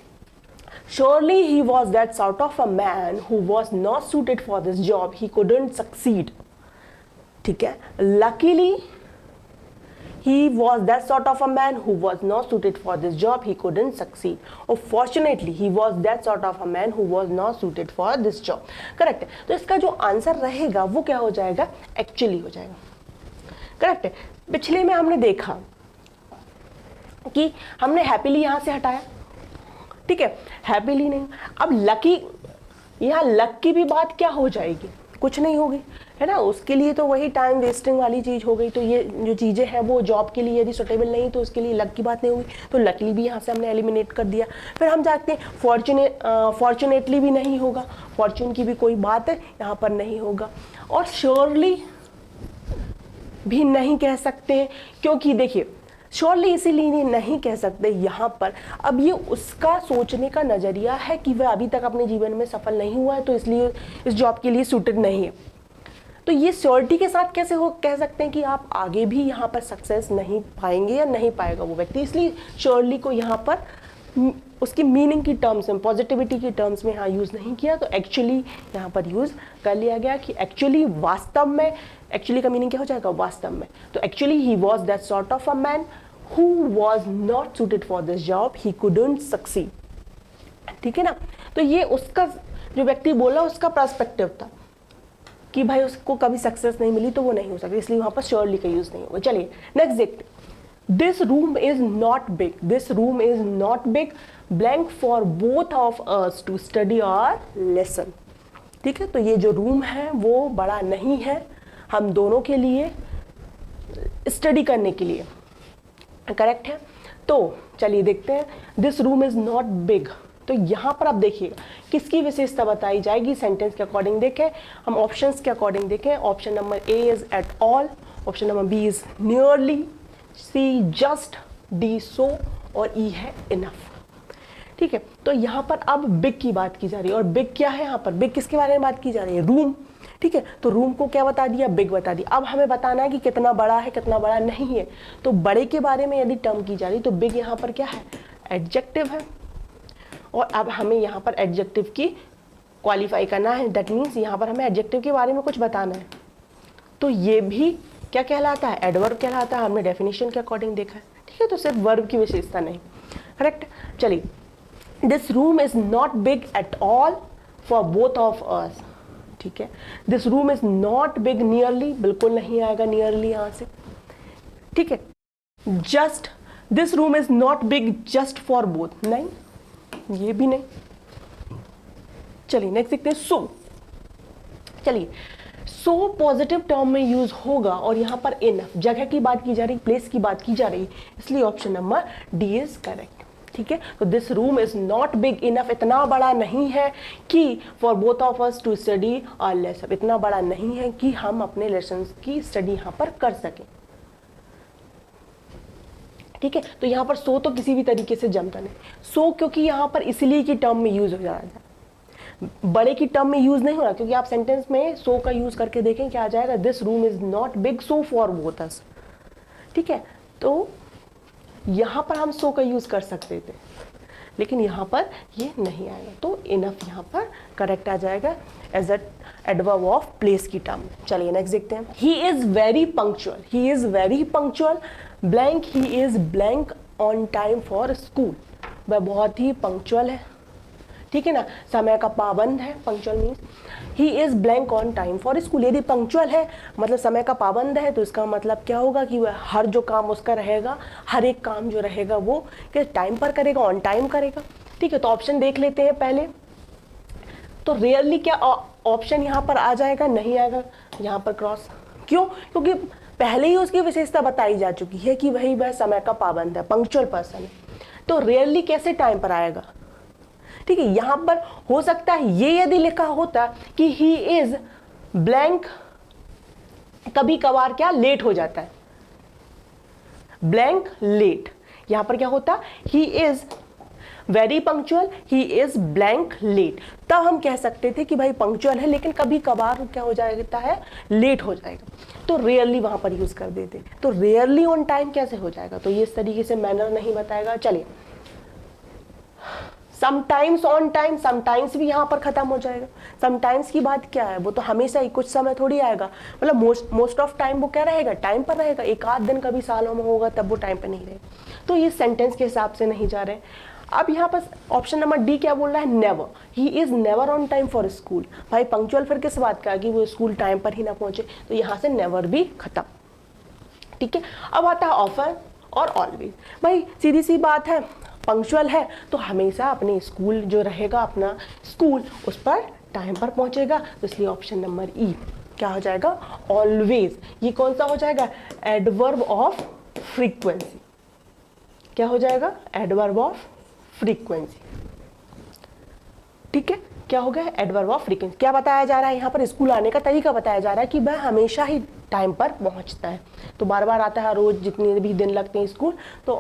Surely he was that sort of a man who was not suited for this job. He couldn't succeed. ठीक है. Luckily, he was that sort of a man who was not suited for this job. He couldn't succeed. Or fortunately, he was that sort of a man who was not suited for this job. Correct है. तो इसका जो answer रहेगा वो क्या हो जाएगा? Actually हो जाएगा. करेक्ट है. पिछले में हमने देखा कि हमने हैप्पीली यहां से हटाया, ठीक है, हैप्पीली नहीं। अब लकी, यहाँ लक की भी बात क्या हो जाएगी? कुछ नहीं होगी, है ना, उसके लिए तो वही टाइम वेस्टिंग वाली चीज हो गई। तो ये जो चीजें हैं वो जॉब के लिए यदि सुटेबल नहीं तो उसके लिए लक की बात नहीं होगी, तो लकली भी यहाँ से हमने एलिमिनेट कर दिया। फिर हम जाते हैं फॉर्चुनेटली भी नहीं होगा, फॉर्चून की भी कोई बात है यहाँ पर नहीं होगा, और श्योरली भी नहीं कह सकते हैं, क्योंकि देखिए श्योरली इसीलिए नहीं कह सकते यहाँ पर, अब ये उसका सोचने का नज़रिया है कि वह अभी तक अपने जीवन में सफल नहीं हुआ है, तो इसलिए इस जॉब के लिए सूटेड नहीं है। तो ये श्योरिटी के साथ कैसे हो कह सकते हैं कि आप आगे भी यहाँ पर सक्सेस नहीं पाएंगे या नहीं पाएगा वो व्यक्ति, इसलिए श्योरली को यहाँ पर उसकी मीनिंग की टर्म्स में, पॉजिटिविटी की टर्म्स में यहाँ यूज़ नहीं किया, तो एक्चुअली यहाँ पर यूज़ कर लिया गया कि एक्चुअली वास्तव में, एक्चुअली का मीनिंग क्या हो जाएगा? वास्तव में। तो actually he was that sort of a man who was not suited for this job, he couldn't succeed. ठीक है ना, तो ये उसका जो व्यक्ति बोला उसका पर्सपेक्टिव था कि भाई उसको कभी सक्सेस नहीं मिली तो वो नहीं हो सकती, इसलिए वहां पर श्योरली का यूज नहीं होगा। चलिए नेक्स्ट देखते। This room is not big, this room is not big blank for both of us to study our lesson. ठीक है, तो ये जो रूम है वो बड़ा नहीं है हम दोनों के लिए स्टडी करने के लिए। करेक्ट है। तो चलिए देखते हैं, this room is not big. तो यहाँ पर आप देखिएगा किसकी विशेषता बताई जाएगी, सेंटेंस के अकॉर्डिंग देखें, हम ऑप्शंस के अकॉर्डिंग देखें। Option number A is at all, option number B is nearly, C just, D so, और ई है इनफ। ठीक है, तो यहाँ पर अब बिग की बात की जा रही है, और बिग क्या है यहाँ पर? बिग किसके बारे में बात की जा रही है? रूम। ठीक है, तो रूम को क्या बता दिया? बिग बता दिया। अब हमें बताना है कि कितना बड़ा है कितना बड़ा नहीं है। तो बड़े के बारे में यदि टर्म की जा रही तो बिग यहाँ पर क्या है? एडजेक्टिव है, और अब हमें यहाँ पर एडजेक्टिव की क्वालिफाई करना है, दैट मीन्स यहाँ पर हमें एडजेक्टिव के बारे में कुछ बताना है। तो ये भी क्या कहलाता है? एडवर्ब कहलाता है, हमने डेफिनेशन के अकॉर्डिंग देखा है। ठीक है, तो सिर्फ वर्ब की विशेषता नहीं। करेक्ट। चलिए, this room is not big at all for both of अस। ठीक है, this room is not big nearly, बिल्कुल नहीं आएगा नियरली यहाँ से। ठीक है, just, this room is not big just for both, नहीं, ये भी नहीं। चलिए नेक्स्ट देखते हैं, सो। चलिए, सो पॉजिटिव टर्म में यूज होगा, और यहां पर इनफ, जगह की बात की जा रही, प्लेस की बात की जा रही, इसलिए option number D is correct. ठीक है, तो this room is not big enough, इतना बड़ा नहीं है कि for both of us to study our lesson, इतना बड़ा नहीं है कि हम अपने लेसन की स्टडी यहां पर कर सकें। ठीक है, तो यहाँ पर सो तो किसी भी तरीके से जमता नहीं, सो क्योंकि यहाँ पर इसलिए की टर्म में यूज हो जा रहा है, बड़े की टर्म में यूज नहीं हो रहा, क्योंकि आप सेंटेंस में सो का यूज करके देखें क्या आ जाएगा? This room is not big so for both us. ठीक है, तो यहाँ पर हम सो का यूज कर सकते थे, लेकिन यहाँ पर ये नहीं आएगा, तो इनफ यहाँ पर करेक्ट आ जाएगा एज एडवर्ब ऑफ प्लेस की टर्म। चलिए नेक्स्ट देखते हैं। ही is very punctual, he is very punctual blank, he is blank on time for school. वह बहुत ही पंक्चुअल है, ठीक है ना, समय का पाबंद है। Punctual means he is blank on time for school. यदि पंक्चुअल है मतलब समय का पाबंद है, तो इसका मतलब क्या होगा कि वह हर जो काम उसका रहेगा, हर एक काम जो रहेगा वो किस टाइम पर करेगा? ऑन टाइम करेगा। ठीक है, तो ऑप्शन देख लेते हैं पहले। तो रेयरली क्या ऑप्शन यहाँ पर आ जाएगा? नहीं आएगा यहाँ पर क्रॉस। क्यों? क्योंकि पहले ही उसकी विशेषता बताई जा चुकी है कि वह समय का पाबंद है, पंक्चुअल पर्सन है, तो रेयरली कैसे टाइम पर आएगा। ठीक है, यहां पर हो सकता है ये यदि लिखा होता कि ही इज ब्लैंक, कभी कभार क्या लेट हो जाता है, ब्लैंक लेट, यहां पर क्या होता, he is very punctual, he is blank late, तब हम कह सकते थे कि भाई पंक्चुअल है लेकिन कभी कभार क्या हो जाता है, लेट हो जाएगा, तो रेयरली वहां पर यूज कर देते। तो रेयरली ऑन टाइम कैसे हो जाएगा, तो ये इस तरीके से मैनर नहीं बताएगा। चलिए, समटाइम्स ऑन टाइम, समटाइम्स भी यहां पर खत्म हो जाएगा। समटाइम्स की बात क्या है, वो तो हमेशा ही, कुछ समय थोड़ी आएगा, मतलब मोस्ट ऑफ टाइम वो क्या रहेगा, टाइम पर रहेगा, एक आध दिन कभी सालों में होगा तब वो टाइम पर नहीं रहेगा, तो ये सेंटेंस के हिसाब से नहीं जा रहे। अब यहाँ पर ऑप्शन नंबर डी क्या बोल रहा है, never, he is never on time for school. भाई पंक्चुअल फिर किस बात का कि वो स्कूल टाइम पर ही ना पहुंचे, तो यहाँ से नेवर भी खत्म। ठीक है, अब आता है ऑफन और ऑलवेज। भाई सीधी सी बात है, पंक्चुअल है तो हमेशा अपने स्कूल जो रहेगा, अपना स्कूल, उस पर टाइम पर पहुंचेगा, तो इसलिए ऑप्शन नंबर ई क्या हो जाएगा, ऑलवेज। ये कौन सा हो जाएगा, एडवर्ब ऑफ फ्रीक्वेंसी, क्या हो जाएगा, एडवर्ब ऑफ फ्रीक्वेंसी। ठीक है, क्या हो गया, एडवर्ब ऑफ फ्रीक्वेंसी। क्या बताया जा रहा है यहाँ पर, स्कूल आने का तरीका बताया जा रहा है कि वह हमेशा ही टाइम पर पहुंचता है, तो बार बार आता है, रोज जितने भी दिन लगते हैं स्कूल, तो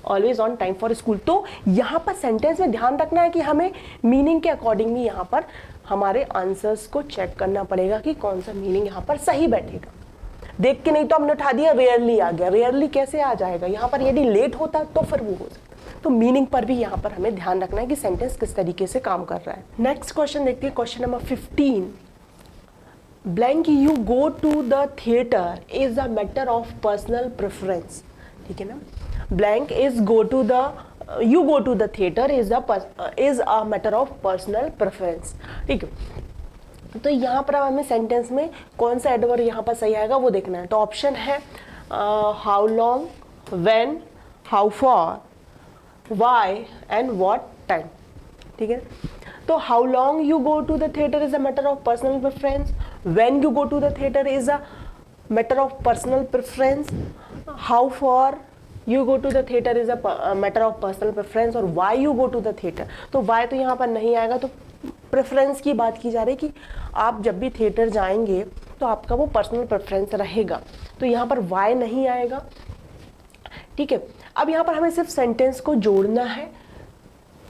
always on time for school. तो यहाँ पर सेंटेंस में ध्यान रखना है कि हमें मीनिंग के अकॉर्डिंग भी यहाँ पर हमारे आंसर्स को चेक करना पड़ेगा कि कौन सा मीनिंग यहाँ पर सही बैठेगा। देख के नहीं तो हमने उठा दिया, रेयरली आ गया, रेयरली कैसे आ जाएगा, यहाँ पर यदि लेट होता तो फिर वो हो सकता। तो मीनिंग पर भी यहाँ पर हमें ध्यान रखना है कि सेंटेंस किस तरीके से काम कर रहा है। नेक्स्ट क्वेश्चन देखते हैं, question number 15। Blank you go to the theatre is a matter of personal preference. ठीक है ना, blank is go to the, you go to the theater is a matter of personal preference। ठीक है, तो यहाँ पर हमें सेंटेंस में कौन सा एडवर्ब यहाँ पर सही आएगा वो देखना है। तो ऑप्शन है how long, when, how far, why and what time. ठीक है, तो how long you go to the theatre is a matter of personal preference, when you go to the theatre is a matter of personal preference, how far you go to the theater is a matter of personal preference, और why you go to the theater, तो why तो यहाँ पर नहीं आएगा, तो preference की बात की जा रही है कि आप जब भी थिएटर जाएंगे तो आपका वो पर्सनल प्रेफरेंस रहेगा, तो यहाँ पर why नहीं आएगा। ठीक है, अब यहाँ पर हमें सिर्फ सेंटेंस को जोड़ना है,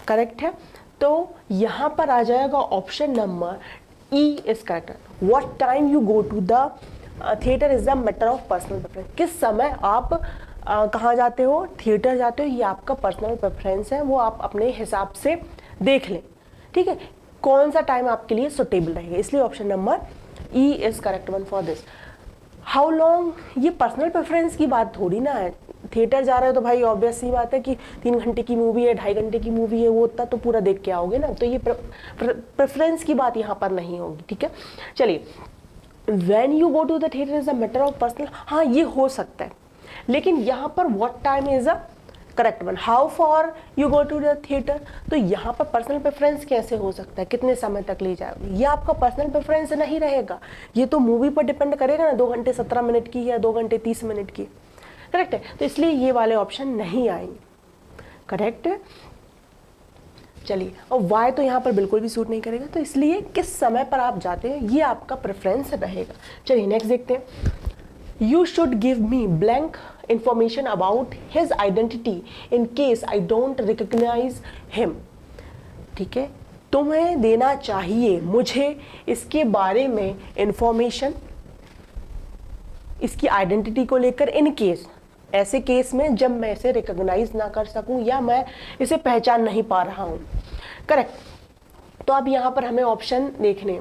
करेक्ट है, तो यहाँ पर आ जाएगा option number E is correct. What time you go to the theatre is the matter of personal preference, किस समय आप कहाँ जाते हो, थिएटर जाते हो, ये आपका पर्सनल प्रेफरेंस है, वो आप अपने हिसाब से देख लें। ठीक है, कौन सा टाइम आपके लिए सुटेबल रहेगा, इसलिए option number E is correct one for this. How long, ये पर्सनल प्रेफरेंस की बात थोड़ी ना है, थिएटर जा रहे हो तो भाई ऑब्वियस सी बात है कि 3 घंटे की मूवी है, 2.5 घंटे की मूवी है, वो उतना तो पूरा देख के आओगे ना, तो ये प्रेफरेंस की बात यहाँ पर नहीं होगी। ठीक है, चलिए, when you go to the theatre is a matter of personal, हाँ ये हो सकता है, लेकिन यहाँ पर what time is a correct one. How far you go to the theatre, तो यहाँ पर पर्सनल प्रेफरेंस कैसे हो सकता है, कितने समय तक ले जाओगे, ये आपका पर्सनल प्रेफरेंस नहीं रहेगा, ये तो मूवी पर डिपेंड करेगा ना, 2 घंटे 17 मिनट की या 2 घंटे 30 मिनट की, करेक्ट है, तो इसलिए ये वाले ऑप्शन नहीं आएंगे, करेक्ट है। चलिए, और वाई तो यहाँ पर बिल्कुल भी सूट नहीं करेगा, तो इसलिए किस समय पर आप जाते हैं ये आपका प्रेफरेंस रहेगा। चलिए नेक्स्ट देखते हैं। You should give me blank information about his identity in case I don't recognize him। ठीक है, तुम्हें देना चाहिए मुझे इसके बारे में इंफॉर्मेशन, इसकी आइडेंटिटी को लेकर, इन केस, ऐसे केस में जब मैं इसे रिकॉग्नाइज ना कर सकूं या मैं इसे पहचान नहीं पा रहा हूं, करेक्ट। तो अब यहां पर हमें ऑप्शन देखने,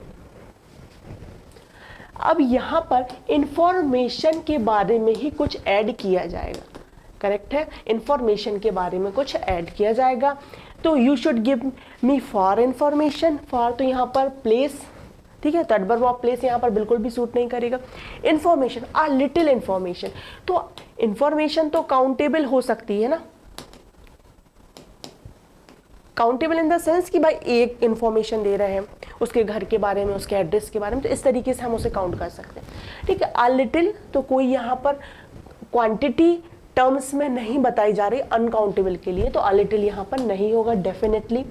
अब यहाँ पर इंफॉर्मेशन के बारे में ही कुछ ऐड किया जाएगा, करेक्ट है, इंफॉर्मेशन के बारे में कुछ ऐड किया जाएगा। तो you should give me for information, for तो यहाँ पर प्लेस, ठीक है, तो एडवर्ब ऑफ प्लेस यहाँ पर बिल्कुल भी सूट नहीं करेगा। इंफॉर्मेशन, आ लिटिल इंफॉर्मेशन, तो इंफॉर्मेशन तो काउंटेबल हो सकती है ना, काउंटेबल इन द सेंस कि भाई एक इन्फॉर्मेशन दे रहे हैं उसके घर के बारे में, उसके एड्रेस के बारे में, तो इस तरीके से हम उसे काउंट कर सकते हैं। ठीक है, अ लिटिल तो कोई यहाँ पर क्वांटिटी टर्म्स में नहीं बताई जा रही अनकाउंटेबल के लिए, तो अ लिटिल यहाँ पर नहीं होगा डेफिनेटली।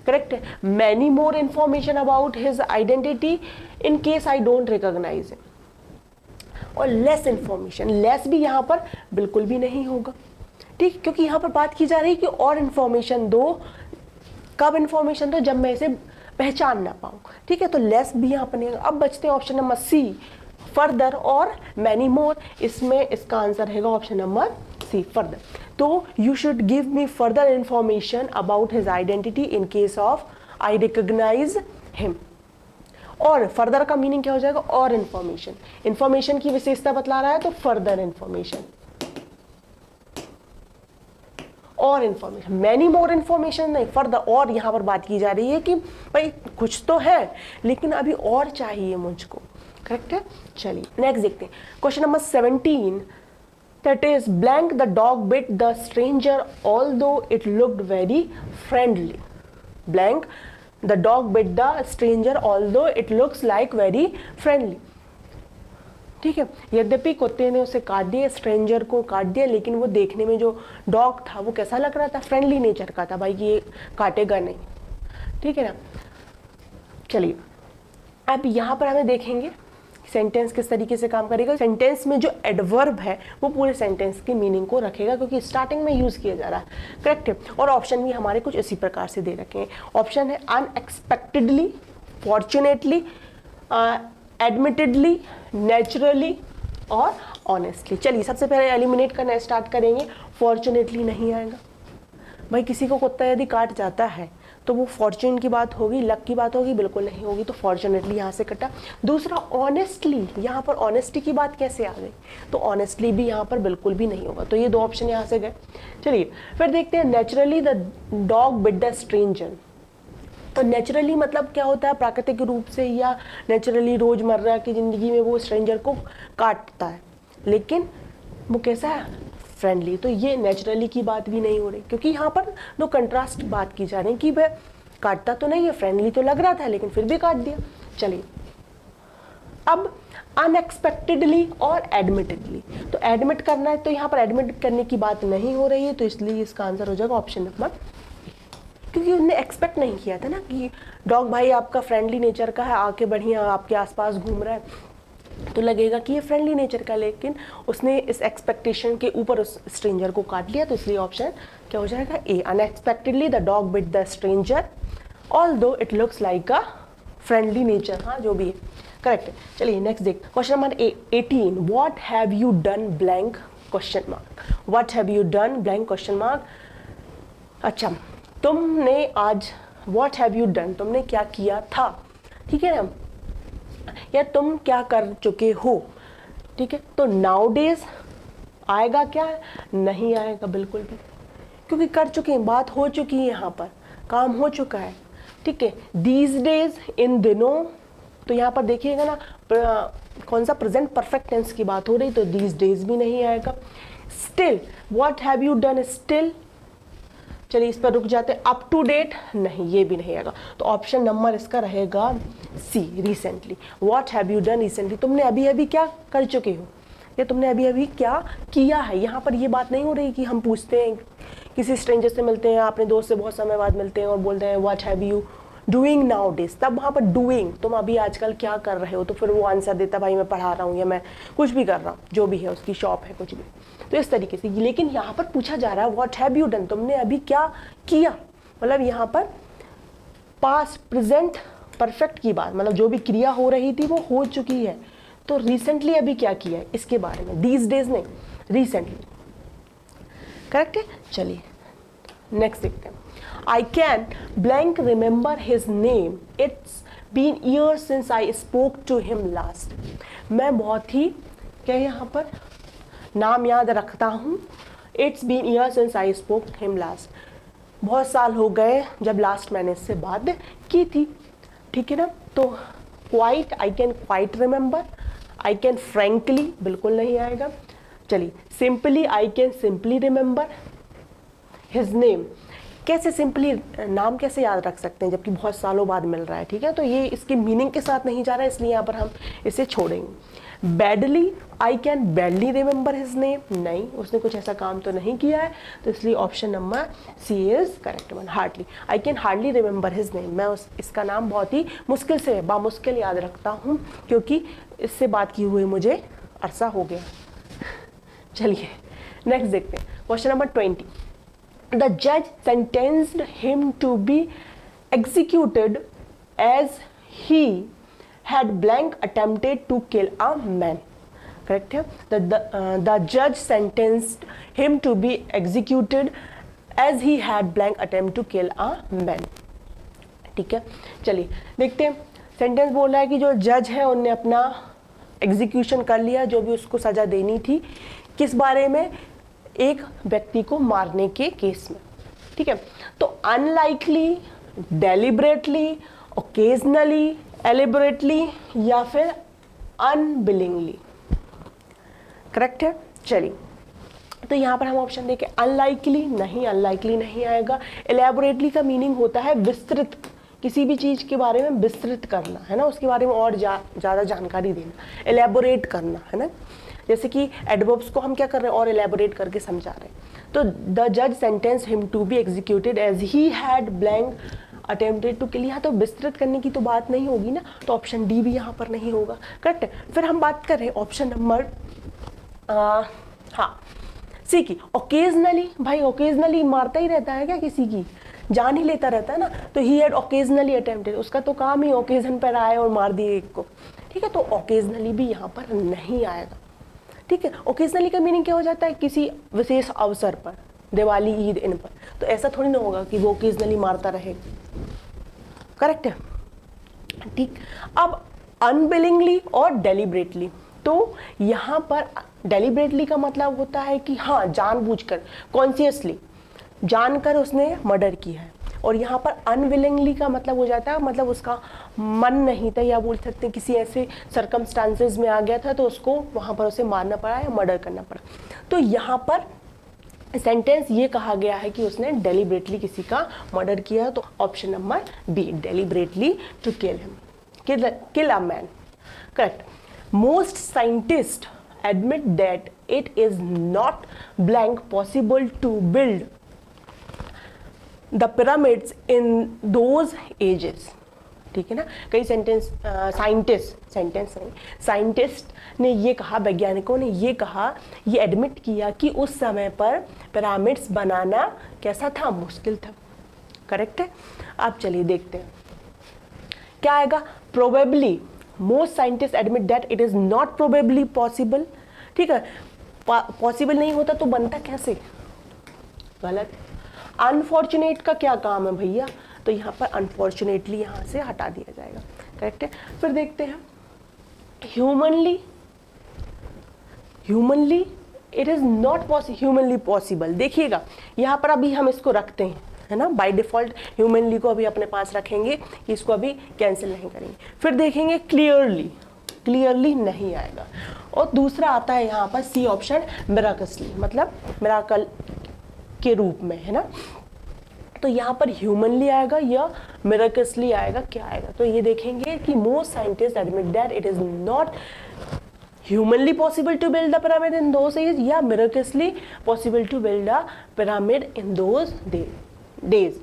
करेक्ट है। Many more information about his identity in case I don't recognise him, और लेस इंफॉर्मेशन, लेस भी यहाँ पर बिल्कुल भी नहीं होगा। ठीक, क्योंकि यहाँ पर बात की जा रही है कि और इन्फॉर्मेशन दो, कब इन्फॉर्मेशन दो, जब मैं इसे पहचान ना पाऊँ। ठीक है, तो लेस भी यहाँ पर नहीं होगा। अब बचते हैं ऑप्शन नंबर सी, फर्दर और मैनी मोर। इसमें इसका आंसर रहेगा ऑप्शन नंबर सी, फर्दर। तो you should give me further information about his identity in case of I recognise him. और फर्दर का मीनिंग क्या हो जाएगा, और इंफॉर्मेशन, इंफॉर्मेशन की विशेषता बतला रहा है तो फर्दर इंफॉर्मेशन, और इंफॉर्मेशन, मैनी मोर इंफॉर्मेशन नहीं, फर्दर। और यहां पर बात की जा रही है कि भाई कुछ तो है लेकिन अभी और चाहिए मुझको। करेक्ट है। चलिए नेक्स्ट देखते हैं question number 17, that is blank the dog bit the stranger although it looked very friendly. Blank the dog bit the stranger although it looks like very friendly. ठीक है, यद्यपि कुत्ते ने उसे काट दिया, स्ट्रेंजर को काट दिया, लेकिन वो देखने में जो डॉग था वो कैसा लग रहा था, फ्रेंडली नेचर का था, भाई ये काटेगा नहीं। ठीक है ना। चलिए अब यहाँ पर हमें देखेंगे सेंटेंस किस तरीके से काम करेगा। सेंटेंस में जो एडवर्ब है वो पूरे सेंटेंस की मीनिंग को रखेगा, क्योंकि स्टार्टिंग में यूज किया जा रहा है। करेक्ट है। और ऑप्शन भी हमारे कुछ इसी प्रकार से दे रखे हैं। ऑप्शन है अनएक्सपेक्टेडली, फॉर्चुनेटली, एडमिटेडली, नेचुरली और ऑनेस्टली। चलिए सबसे पहले एलिमिनेट करना स्टार्ट करेंगे। फॉर्चुनेटली नहीं आएगा भाई, किसी को कुत्ता यदि काट जाता है तो वो फॉर्चून की बात होगी, लक की बात होगी, बिल्कुल नहीं होगी, तो फॉर्चुनेटली यहाँ से कटा। दूसरा ऑनेस्टली, यहाँ पर ऑनेस्टी की बात कैसे आ गई, तो ऑनेस्टली भी यहाँ पर बिल्कुल भी नहीं होगा, तो ये दो ऑप्शन यहाँ से गए। चलिए फिर देखते हैं naturally the dog bit the stranger. तो नेचुरली मतलब क्या होता है, प्राकृतिक रूप से या नेचुरली रोजमर्रा की जिंदगी में वो स्ट्रेंजर को काटता है, लेकिन वो कैसा है, फ्रेंडली। तो ये नेचुरली की बात भी नहीं हो रही, क्योंकि यहाँ पर दो कंट्रास्ट बात की जा रही है कि वह काटता तो नहीं है, फ्रेंडली तो लग रहा था लेकिन फिर भी काट दिया। चलिए अब अनएक्सपेक्टेडली और एडमिटेडली, तो एडमिट करना है तो यहाँ पर एडमिट करने की बात नहीं हो रही है, तो इसलिए इसका आंसर हो जाएगा ऑप्शन नंबर, क्योंकि उन्होंने एक्सपेक्ट नहीं किया था ना कि डॉग भाई आपका फ्रेंडली नेचर का है, आके बढ़िया आपके आसपास घूम रहा है, तो लगेगा कि ये फ्रेंडली नेचर का, लेकिन उसने इस एक्सपेक्टेशन के ऊपर उस स्ट्रेंजर को काट लिया, तो इसलिए ऑप्शन क्या हो जाएगा, A. Unexpectedly the dog bit the stranger although it looks like a friendly nature, हाँ जो भी है करेक्ट है। चलिए नेक्स्ट देखते हैं question number 18, what have you done blank question mark, what have you done blank question mark. अच्छा, तुमने आज, व्हाट हैव यू डन, तुमने क्या किया था, ठीक है ना, या तुम क्या कर चुके हो। ठीक है, तो नाउ डेज आएगा क्या, नहीं आएगा बिल्कुल भी, क्योंकि कर चुके हैं, बात हो चुकी है, यहाँ पर काम हो चुका है। ठीक है, दीज डेज, इन दिनों, तो यहाँ पर देखिएगा ना कौन सा प्रेजेंट परफेक्ट टेंस की बात हो रही, तो दीज डेज भी नहीं आएगा। Still, what have you done still, चलिए इस पर रुक जाते हैं। अप टू डेट, नहीं ये भी नहीं आएगा, तो ऑप्शन नंबर इसका रहेगा C, recently. What have you done recently, तुमने अभी अभी क्या कर चुके हो, या तुमने अभी अभी क्या किया है। यहाँ पर ये बात नहीं हो रही कि हम पूछते हैं, किसी स्ट्रेंजर से मिलते हैं, अपने दोस्त से बहुत समय बाद मिलते हैं और बोलते हैं what have you doing now days, तब वहाँ पर डूइंग, तुम अभी आजकल क्या कर रहे हो, तो फिर वो आंसर देता भाई मैं पढ़ा रहा हूँ या मैं कुछ भी कर रहा हूँ, जो भी है उसकी शॉप है कुछ भी, तो इस तरीके से। लेकिन यहाँ पर पूछा जा रहा है व्हाट हैव यू डन, तुमने अभी क्या किया, मतलब यहाँ पर पास्ट प्रेजेंट परफेक्ट की बात, मतलब जो भी क्रिया हो रही थी वो हो चुकी है, तो रिसेंटली अभी क्या किया है इसके बारे में, दीज डेज नहीं, रिसेंटली। करेक्ट है। चलिए नेक्स्ट देखते हैं। I can blank remember his name. It's been years since I spoke to him last. मैं बहुत ही क्या यहाँ पर नाम याद रखता हूँ। It's been years since I spoke to him last. बहुत साल हो गए जब लास्ट मैंने इससे बात की थी। ठीक है ना, तो quite, I can quite remember, I can frankly बिल्कुल नहीं आएगा। चलिए simply, I can simply remember his name. कैसे सिंपली नाम कैसे याद रख सकते हैं जबकि बहुत सालों बाद मिल रहा है, ठीक है। तो ये इसके मीनिंग के साथ नहीं जा रहा है, इसलिए यहाँ पर हम इसे छोड़ेंगे। Badly, I can badly remember his name, नहीं, उसने कुछ ऐसा काम तो नहीं किया है, तो इसलिए option number C is correct one. Hardly, I can hardly remember his name, मैं इसका नाम बहुत ही मुश्किल से बामुश्किल याद रखता हूँ क्योंकि इससे बात की हुई मुझे अरसा हो गया। चलिए नेक्स्ट देखते हैं, question number 20। The judge sentenced him to be executed as he had blank attempted to kill a man. Correct है? The judge sentenced him to be executed as he had blank attempt to kill a man. ठीक है, चलिए देखते हैं। Sentence बोल रहा है कि जो जज है उनने अपना एग्जीक्यूशन कर लिया, जो भी उसको सजा देनी थी, किस बारे में, एक व्यक्ति को मारने के केस में, ठीक है। तो अनलाइकली, डेलिबरेटली, ओकेजनली, एलिबरेटली या फिर अनविलिंगली, करेक्ट है। चलिए तो यहाँ पर हम ऑप्शन देखें, अनलाइकली नहीं आएगा। एलेबोरेटली का मीनिंग होता है विस्तृत, किसी भी चीज़ के बारे में विस्तृत करना, है ना, उसके बारे में और ज़्यादा जानकारी देना, एलेबोरेट करना, है ना। जैसे कि एडवर्ब्स को हम क्या कर रहे हैं, और एलेबोरेट करके समझा रहे हैं। तो द जज sentence him to be executed as he had blank attempted to kill, यहाँ तो विस्तृत करने की तो बात नहीं होगी ना, तो ऑप्शन डी भी यहाँ पर नहीं होगा, करेक्ट है। फिर हम बात कर रहे हैं ऑप्शन नंबर हाँ सी की, ओकेजनली। भाई ओकेजनली मारता ही रहता है क्या, किसी की जान ही लेता रहता है ना, तो ही हैड ओकेजनली अटेम्प्टेड, उसका तो काम ही ओकेजन पर आए और मार दिए एक को, ठीक है। तो ओकेजनली भी यहाँ पर नहीं आएगा, ठीक है। ओकेजनली का मीनिंग क्या हो जाता है, किसी विशेष अवसर पर, दिवाली, ईद, इन पर, तो ऐसा थोड़ी ना होगा कि वो ओकेजनली मारता रहेगा, करेक्ट है, ठीक। अब अनविलिंगली और डेलिबरेटली, तो यहाँ पर डेलिबरेटली का मतलब होता है कि हाँ जानबूझकर, कॉन्शियसली जानकर उसने मर्डर किया है, और यहाँ पर अनविलिंगली का मतलब हो जाता है, मतलब उसका मन नहीं था, या बोल सकते हैं किसी ऐसे सर्कमस्टांसेस में आ गया था तो उसको वहाँ पर उसे मारना पड़ा या मर्डर करना पड़ा। तो यहाँ पर सेंटेंस ये कहा गया है कि उसने डेलिबरेटली किसी का मर्डर किया, तो option number B, deliberately to kill him, kill a man, correct. Most scientist admit that it is not blank possible to build the pyramids in those ages, ठीक है ना। कई साइंटिस्ट ने ये कहा, वैज्ञानिकों ने ये कहा, ये एडमिट किया कि उस समय पर पिरामिड्स बनाना कैसा था, मुश्किल था, करेक्ट है। अब चलिए देखते हैं क्या आएगा, probably, most scientist admit that it is not probably possible, ठीक है। पॉसिबल नहीं होता तो बनता कैसे, गलत। अनफॉर्चुनेट का क्या काम है भैया, तो यहाँ पर अनफॉर्चुनेटली यहाँ से हटा दिया जाएगा, करेक्ट है। फिर देखते हैं humanly it is not humanly possible, देखिएगा यहाँ पर अभी हम इसको रखते हैं, है ना, बाय डिफॉल्ट ह्यूमनली को अभी अपने पास रखेंगे, इसको अभी कैंसिल नहीं करेंगे। फिर देखेंगे क्लियरली नहीं आएगा, और दूसरा आता है यहाँ पर सी ऑप्शन, मिराकसली, मतलब मिराकल के रूप में, है ना। तो यहाँ पर ह्यूमनली आएगा या मिराकसली आएगा, क्या आएगा, तो ये देखेंगे कि most scientist admit that it is not humanly possible to build the pyramid in those age, या miraculously possible to build the pyramid in those days,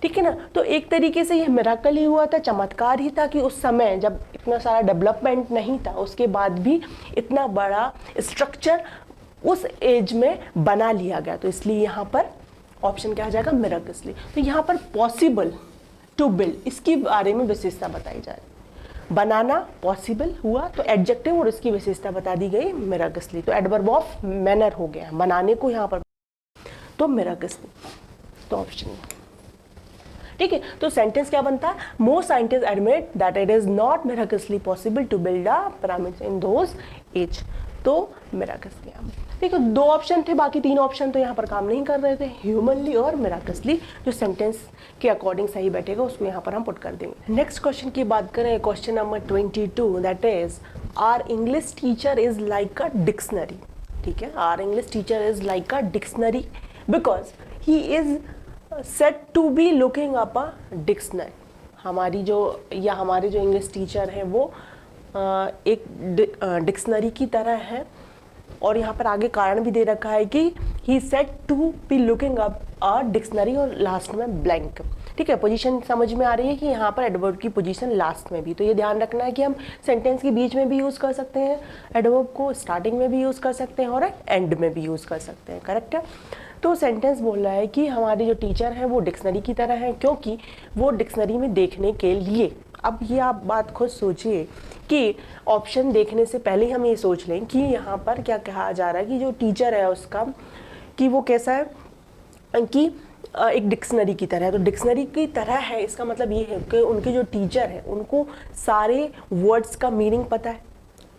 ठीक है ना। तो एक तरीके से ये मिराकल ही हुआ था, चमत्कार ही था कि उस समय जब इतना सारा डेवलपमेंट नहीं था, उसके बाद भी इतना बड़ा स्ट्रक्चर उस एज में बना लिया गया, तो इसलिए यहाँ पर ऑप्शन क्या आ जाएगा, मिराकसली। तो यहाँ पर पॉसिबल टू बिल्ड, इसके बारे में विशेषता बताई जाए, बनाना पॉसिबल हुआ तो एडजेक्टिव और इसकी विशेषता बता दी गई मिराकसली, तो एडवर्ब ऑफ मैनर हो गया, बनाने को यहाँ पर, तो मिराकसली, तो ऑप्शन, ठीक है। तो सेंटेंस क्या बनता है, most scientist admit that it is not miraculously possible to build a pyramids in those age, तो मिराकसली। देखो दो ऑप्शन थे, बाकी तीन ऑप्शन तो यहाँ पर काम नहीं कर रहे थे, ह्यूमनली और मिराकसली, जो सेंटेंस के अकॉर्डिंग सही बैठेगा उसको यहाँ पर हम पुट कर देंगे। नेक्स्ट क्वेश्चन की बात करें, question number 22, that is our English teacher is like a dictionary, ठीक है। Our English teacher is like a dictionary because he is said to be looking up a dictionary. हमारी जो या हमारे जो इंग्लिश टीचर हैं वो एक डिक्शनरी की तरह है, और यहाँ पर आगे कारण भी दे रखा है कि he said to be looking up a dictionary और लास्ट में ब्लैंक। ठीक है, पोजीशन समझ में आ रही है कि यहाँ पर एडवर्ब की पोजीशन लास्ट में भी, तो ये ध्यान रखना है कि हम सेंटेंस के बीच में भी यूज़ कर सकते हैं एडवर्ब को, स्टार्टिंग में भी यूज़ कर सकते हैं और एंड में भी यूज़ कर सकते हैं। करेक्ट है। तो सेंटेंस बोल रहा है कि हमारे जो टीचर हैं वो डिक्शनरी की तरह हैं, क्योंकि वो डिक्शनरी में देखने के लिए, अब ये आप बात खुद सोचिए कि ऑप्शन देखने से पहले हम ये सोच लें कि यहाँ पर क्या कहा जा रहा है कि जो टीचर है उसका कि वो कैसा है कि एक डिक्शनरी की तरह है। तो डिक्शनरी की तरह है इसका मतलब ये है कि उनके जो टीचर है उनको सारे वर्ड्स का मीनिंग पता है।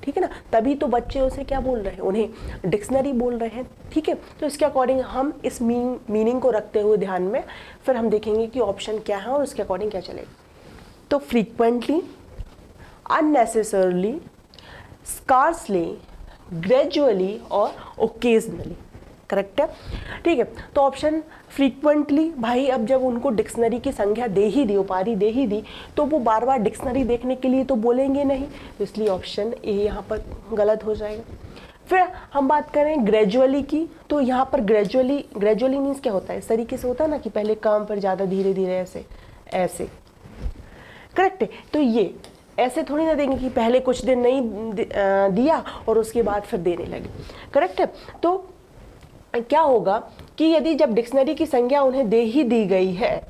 ठीक है ना, तभी तो बच्चे उसे क्या बोल रहे हैं, उन्हें डिक्शनरी बोल रहे हैं। ठीक है, तो इसके अकॉर्डिंग हम इस मीनिंग को रखते हुए ध्यान में फिर हम देखेंगे कि ऑप्शन क्या है और उसके अकॉर्डिंग क्या चलेगा। तो फ्रीक्वेंटली, अननेसेसरली, स्कार्सली, ग्रेजुअली और ओकेजनली। करेक्ट है। ठीक है, तो ऑप्शन फ्रीक्वेंटली, भाई अब जब उनको डिक्शनरी की संख्या दे ही दी, उपाधि दे ही दी, तो वो बार बार डिक्शनरी देखने के लिए तो बोलेंगे नहीं, तो इसलिए ऑप्शन ए यहाँ पर गलत हो जाएगा। फिर हम बात करें ग्रेजुअली की, तो यहाँ पर ग्रेजुअली मीन्स क्या होता है, इस तरीके से होता है ना कि पहले कम फिर ज़्यादा, धीरे धीरे, ऐसे ऐसे। करेक्ट है, तो ये ऐसे थोड़ी ना देंगे कि पहले कुछ दिन नहीं दिया और उसके बाद फिर देने लगे। करेक्ट है, तो क्या होगा कि यदि जब डिक्शनरी की संख्या उन्हें दे ही दी गई है,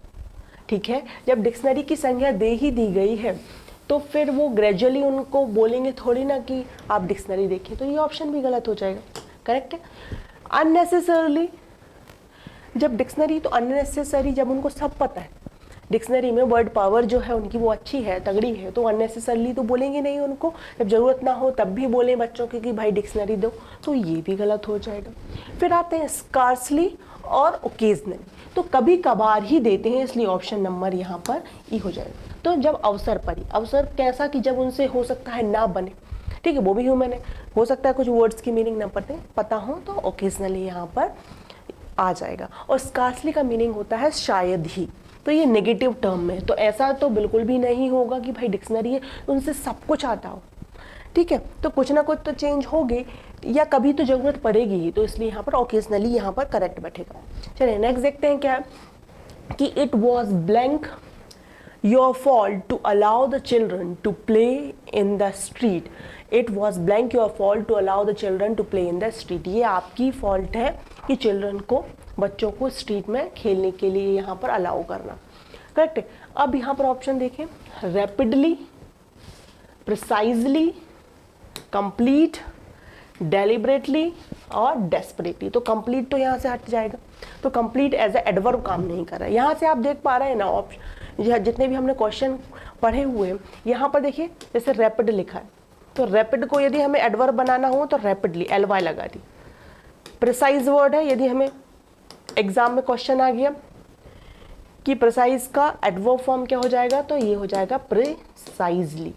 ठीक है, जब डिक्शनरी की संख्या दे ही दी गई है तो फिर वो ग्रेजुअली उनको बोलेंगे थोड़ी ना कि आप डिक्शनरी देखिए, तो ये ऑप्शन भी गलत हो जाएगा। करेक्ट है। अननेसेसरली, जब डिक्शनरी, तो अननेसेसरी जब उनको सब पता है, डिक्शनरी में वर्ड पावर जो है उनकी वो अच्छी है, तगड़ी है, तो अननेसेसरली तो बोलेंगे नहीं उनको, जब ज़रूरत ना हो तब भी बोलें बच्चों की कि भाई डिक्शनरी दो, तो ये भी गलत हो जाएगा। फिर आते हैं स्कार्सली और ओकेजनली, तो कभी कभार ही देते हैं, इसलिए ऑप्शन नंबर यहाँ पर ई हो जाएगा। तो जब अवसर पर ही, अवसर कैसा कि जब उनसे हो सकता है ना बने, ठीक है, वो भी ह्यूमन है, हो सकता है कुछ वर्ड्स की मीनिंग ना पता हो, तो ओकेजनली यहाँ पर आ जाएगा। और स्कार्सली का मीनिंग होता है शायद ही, तो ये नेगेटिव टर्म में, तो ऐसा तो बिल्कुल भी नहीं होगा कि भाई डिक्शनरी है तो उनसे सब कुछ आता हो। ठीक है, तो कुछ ना कुछ तो चेंज होगी या कभी तो जरूरत पड़ेगी ही, तो इसलिए यहाँ पर ओकेजनली यहाँ पर करेक्ट बैठेगा। चलिए नेक्स्ट देखते हैं क्या कि it was blank your fault to allow the children to play in the street. It was blank your fault to allow the children to play in the street, ये आपकी फॉल्ट है कि चिल्ड्रन को, बच्चों को स्ट्रीट में खेलने के लिए यहाँ पर अलाउ करना। करेक्ट है। अब यहाँ पर ऑप्शन देखें, रैपिडली, प्रिसाइजली, कंप्लीट, डेलिबरेटली और डेस्परेटली। तो कंप्लीट तो यहाँ से हट जाएगा, तो कंप्लीट एज ए एडवर्ब काम नहीं कर रहा है। यहाँ से आप देख पा रहे हैं ना, ऑप्शन जितने भी हमने क्वेश्चन पढ़े हुए हैं, यहाँ पर देखिए जैसे रैपिड लिखा है, तो रैपिड को यदि हमें एडवर्ब बनाना हो तो रैपिडली LY लगा दी। प्रिसाइज वर्ड है, यदि हमें एग्जाम में क्वेश्चन आ गया कि प्रिसाइज का एडवर्ब फॉर्म क्या हो जाएगा, तो ये हो जाएगा प्रिसाइजली।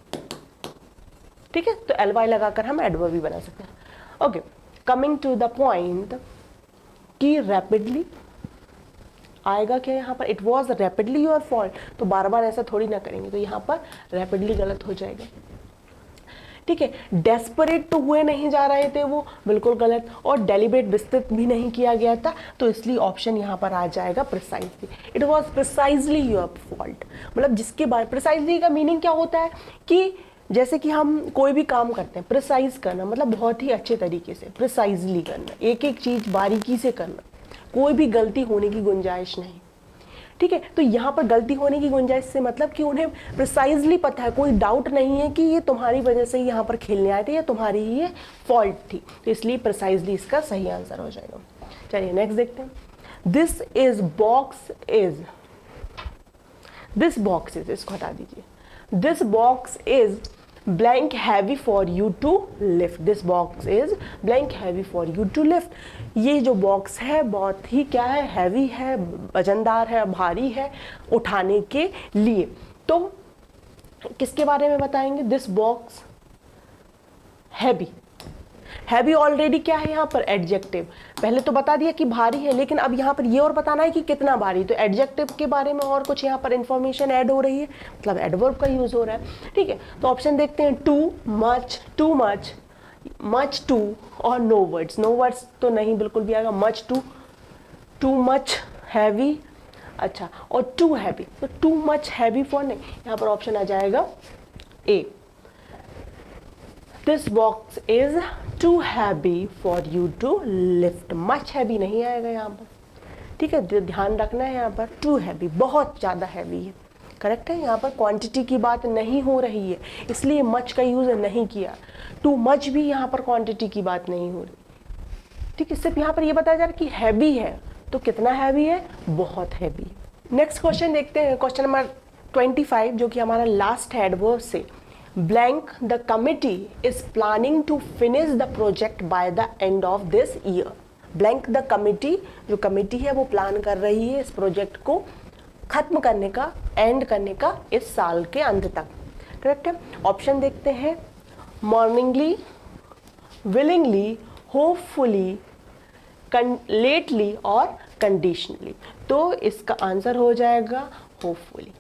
ठीक है, तो LY लगाकर हम एडवर्ब भी बना सकते हैं। Okay, coming to the point कि रैपिडली आएगा क्या यहाँ पर, it was rapidly your fault, तो बार बार ऐसा थोड़ी ना करेंगे, तो यहाँ पर रैपिडली गलत हो जाएगा। ठीक है, डेस्परेट तो हुए नहीं जा रहे थे वो, बिल्कुल गलत, और डेलिब्रेट विस्तृत भी नहीं किया गया था, तो इसलिए ऑप्शन यहाँ पर आ जाएगा precisely. It was precisely your fault, मतलब जिसके बाद, प्रिसाइजली का मीनिंग क्या होता है कि जैसे कि हम कोई भी काम करते हैं, प्रिसाइज करना मतलब बहुत ही अच्छे तरीके से, प्रिसाइजली करना, एक एक चीज बारीकी से करना, कोई भी गलती होने की गुंजाइश नहीं। ठीक है, तो यहाँ पर गलती होने की गुंजाइश से मतलब कि उन्हें प्रिसाइजली पता है, कोई डाउट नहीं है कि ये तुम्हारी वजह से यहाँ पर खेलने आए थे या तुम्हारी ही ये फॉल्ट थी, तो इसलिए प्रिसाइजली इसका सही आंसर हो जाएगा। चलिए नेक्स्ट देखते हैं। दिस बॉक्स इज, इसको हटा दीजिए। This box is blank heavy for you to lift. This box is blank heavy for you to lift. ये जो बॉक्स है बहुत ही क्या है, हैवी है, वजनदार है, भारी है उठाने के लिए। तो किसके बारे में बताएंगे, this box heavy, heavy already क्या है यहाँ पर एडजेक्टिव, पहले तो बता दिया कि भारी है, लेकिन अब यहाँ पर ये और बताना है कि कितना भारी, तो एडजेक्टिव के बारे में और कुछ यहाँ पर इंफॉर्मेशन ऐड हो रही है, मतलब एडवर्ब का यूज हो रहा है। ठीक है, तो ऑप्शन देखते हैं, too much, too much, much too, और नो वर्ड्स। नो वर्ड्स तो नहीं बिल्कुल भी आएगा, much too, too much heavy, अच्छा, और टू हैवी, तो टू मच हैवी फॉर नहीं, यहाँ पर ऑप्शन आ जाएगा A, this box is too heavy for you to lift. Much heavy नहीं आएगा यहाँ पर, ठीक है, ध्यान रखना है यहाँ पर, टू हैवी बहुत ज़्यादा हैवी है, करेक्ट है, यहाँ पर क्वांटिटी की बात नहीं हो रही है, इसलिए मच का यूज़ नहीं किया। टू मच भी यहाँ पर क्वांटिटी की बात नहीं हो रही, ठीक है, सिर्फ यहाँ पर ये बताया जा रहा है कि हैवी है, तो कितना हैवी है, बहुत हैवी है। नेक्स्ट क्वेश्चन देखते हैं, क्वेश्चन नंबर 25, जो कि हमारा लास्ट है एडवर्ब से। Blank the committee is planning to finish the project by the end of this year. Blank the committee, जो कमिटी है वो प्लान कर रही है इस प्रोजेक्ट को खत्म करने का, एंड करने का इस साल के अंत तक, करेक्ट है। ऑप्शन देखते हैं, मॉर्निंगली, विलिंगली, होपफुली, लेटली और कंडीशनली। तो इसका आंसर हो जाएगा होपफुली,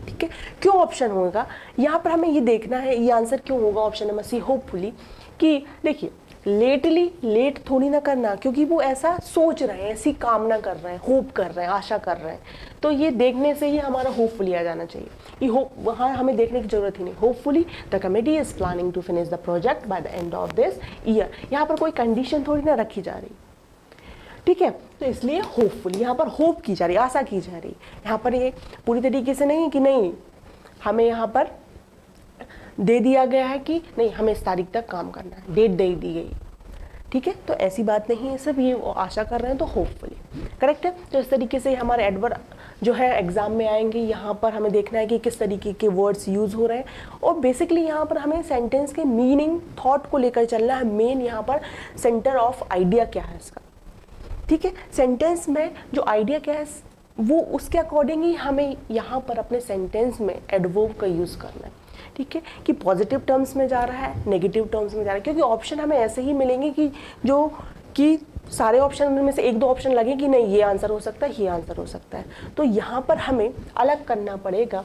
ठीक है। क्यों ऑप्शन होगा, यहाँ पर हमें ये देखना है ये आंसर क्यों होगा ऑप्शन नंबर सी होपफुली, कि देखिए लेटली, लेट थोड़ी ना करना, क्योंकि वो ऐसा सोच रहे हैं, ऐसी कामना कर रहे हैं, होप कर रहे हैं, आशा कर रहे हैं, तो ये देखने से ही हमारा होपफुली आ जाना चाहिए, ये होप वहाँ हमें देखने की जरूरत ही नहीं। Hopefully the committee is planning to finish the project by the end of this year, यहाँ पर कोई कंडीशन थोड़ी ना रखी जा रही, ठीक है, तो इसलिए होपफुली यहाँ पर होप की जा रही, आशा की जा रही, यहाँ पर ये पूरी तरीके से नहीं कि नहीं हमें यहाँ पर दे दिया गया है कि नहीं हमें इस तारीख तक काम करना है, डेट दे दी गई, ठीक है, तो ऐसी बात नहीं है, सब ये आशा कर रहे हैं, तो होपफुली, करेक्ट है। तो इस तरीके से हमारे एडवर्ब जो है एग्जाम में आएंगे, यहाँ पर हमें देखना है कि किस तरीके के वर्ड्स यूज हो रहे हैं, और बेसिकली यहाँ पर हमें सेंटेंस के मीनिंग, थॉट को लेकर चलना है, मेन यहाँ पर सेंटर ऑफ आइडिया क्या है इसका, ठीक है, सेंटेंस में जो आइडिया क्या है वो उसके अकॉर्डिंग ही हमें यहाँ पर अपने सेंटेंस में एडवर्ब का यूज़ करना है, ठीक है, कि पॉजिटिव टर्म्स में जा रहा है, नेगेटिव टर्म्स में जा रहा है, क्योंकि ऑप्शन हमें ऐसे ही मिलेंगे कि जो कि सारे ऑप्शन में से एक दो ऑप्शन लगे कि नहीं ये आंसर हो सकता है, ये आंसर हो सकता है, तो यहाँ पर हमें अलग करना पड़ेगा,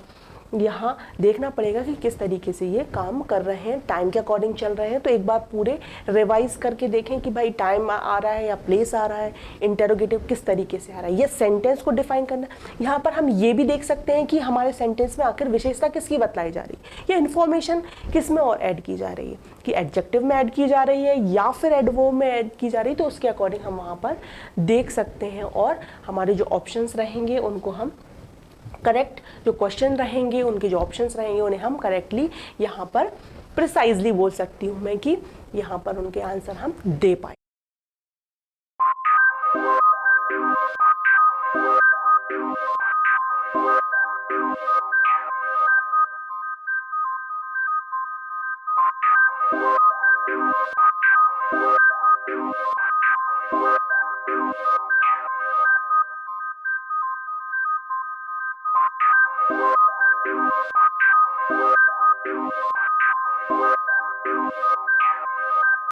यहाँ देखना पड़ेगा कि किस तरीके से ये काम कर रहे हैं, टाइम के अकॉर्डिंग चल रहे हैं, तो एक बार पूरे रिवाइज करके देखें कि भाई टाइम आ रहा है या प्लेस आ रहा है, इंटेरोगेटिव किस तरीके से आ रहा है, ये सेंटेंस को डिफाइन करना। यहाँ पर हम ये भी देख सकते हैं कि हमारे सेंटेंस में आखिर विशेषता किसकी बतलाई जा रही है, या इन्फॉर्मेशन किस में और ऐड की जा रही है, कि एडजेक्टिव में ऐड की जा रही है या फिर एडवर्ब में ऐड की जा रही है, तो उसके अकॉर्डिंग हम वहाँ पर देख सकते हैं, और हमारे जो ऑप्शंस रहेंगे उनको हम करेक्ट, जो क्वेश्चन रहेंगे उनके जो ऑप्शंस रहेंगे उन्हें हम करेक्टली यहाँ पर प्रिसाइजली बोल सकती हूँ मैं कि यहाँ पर उनके आंसर हम दे पाए।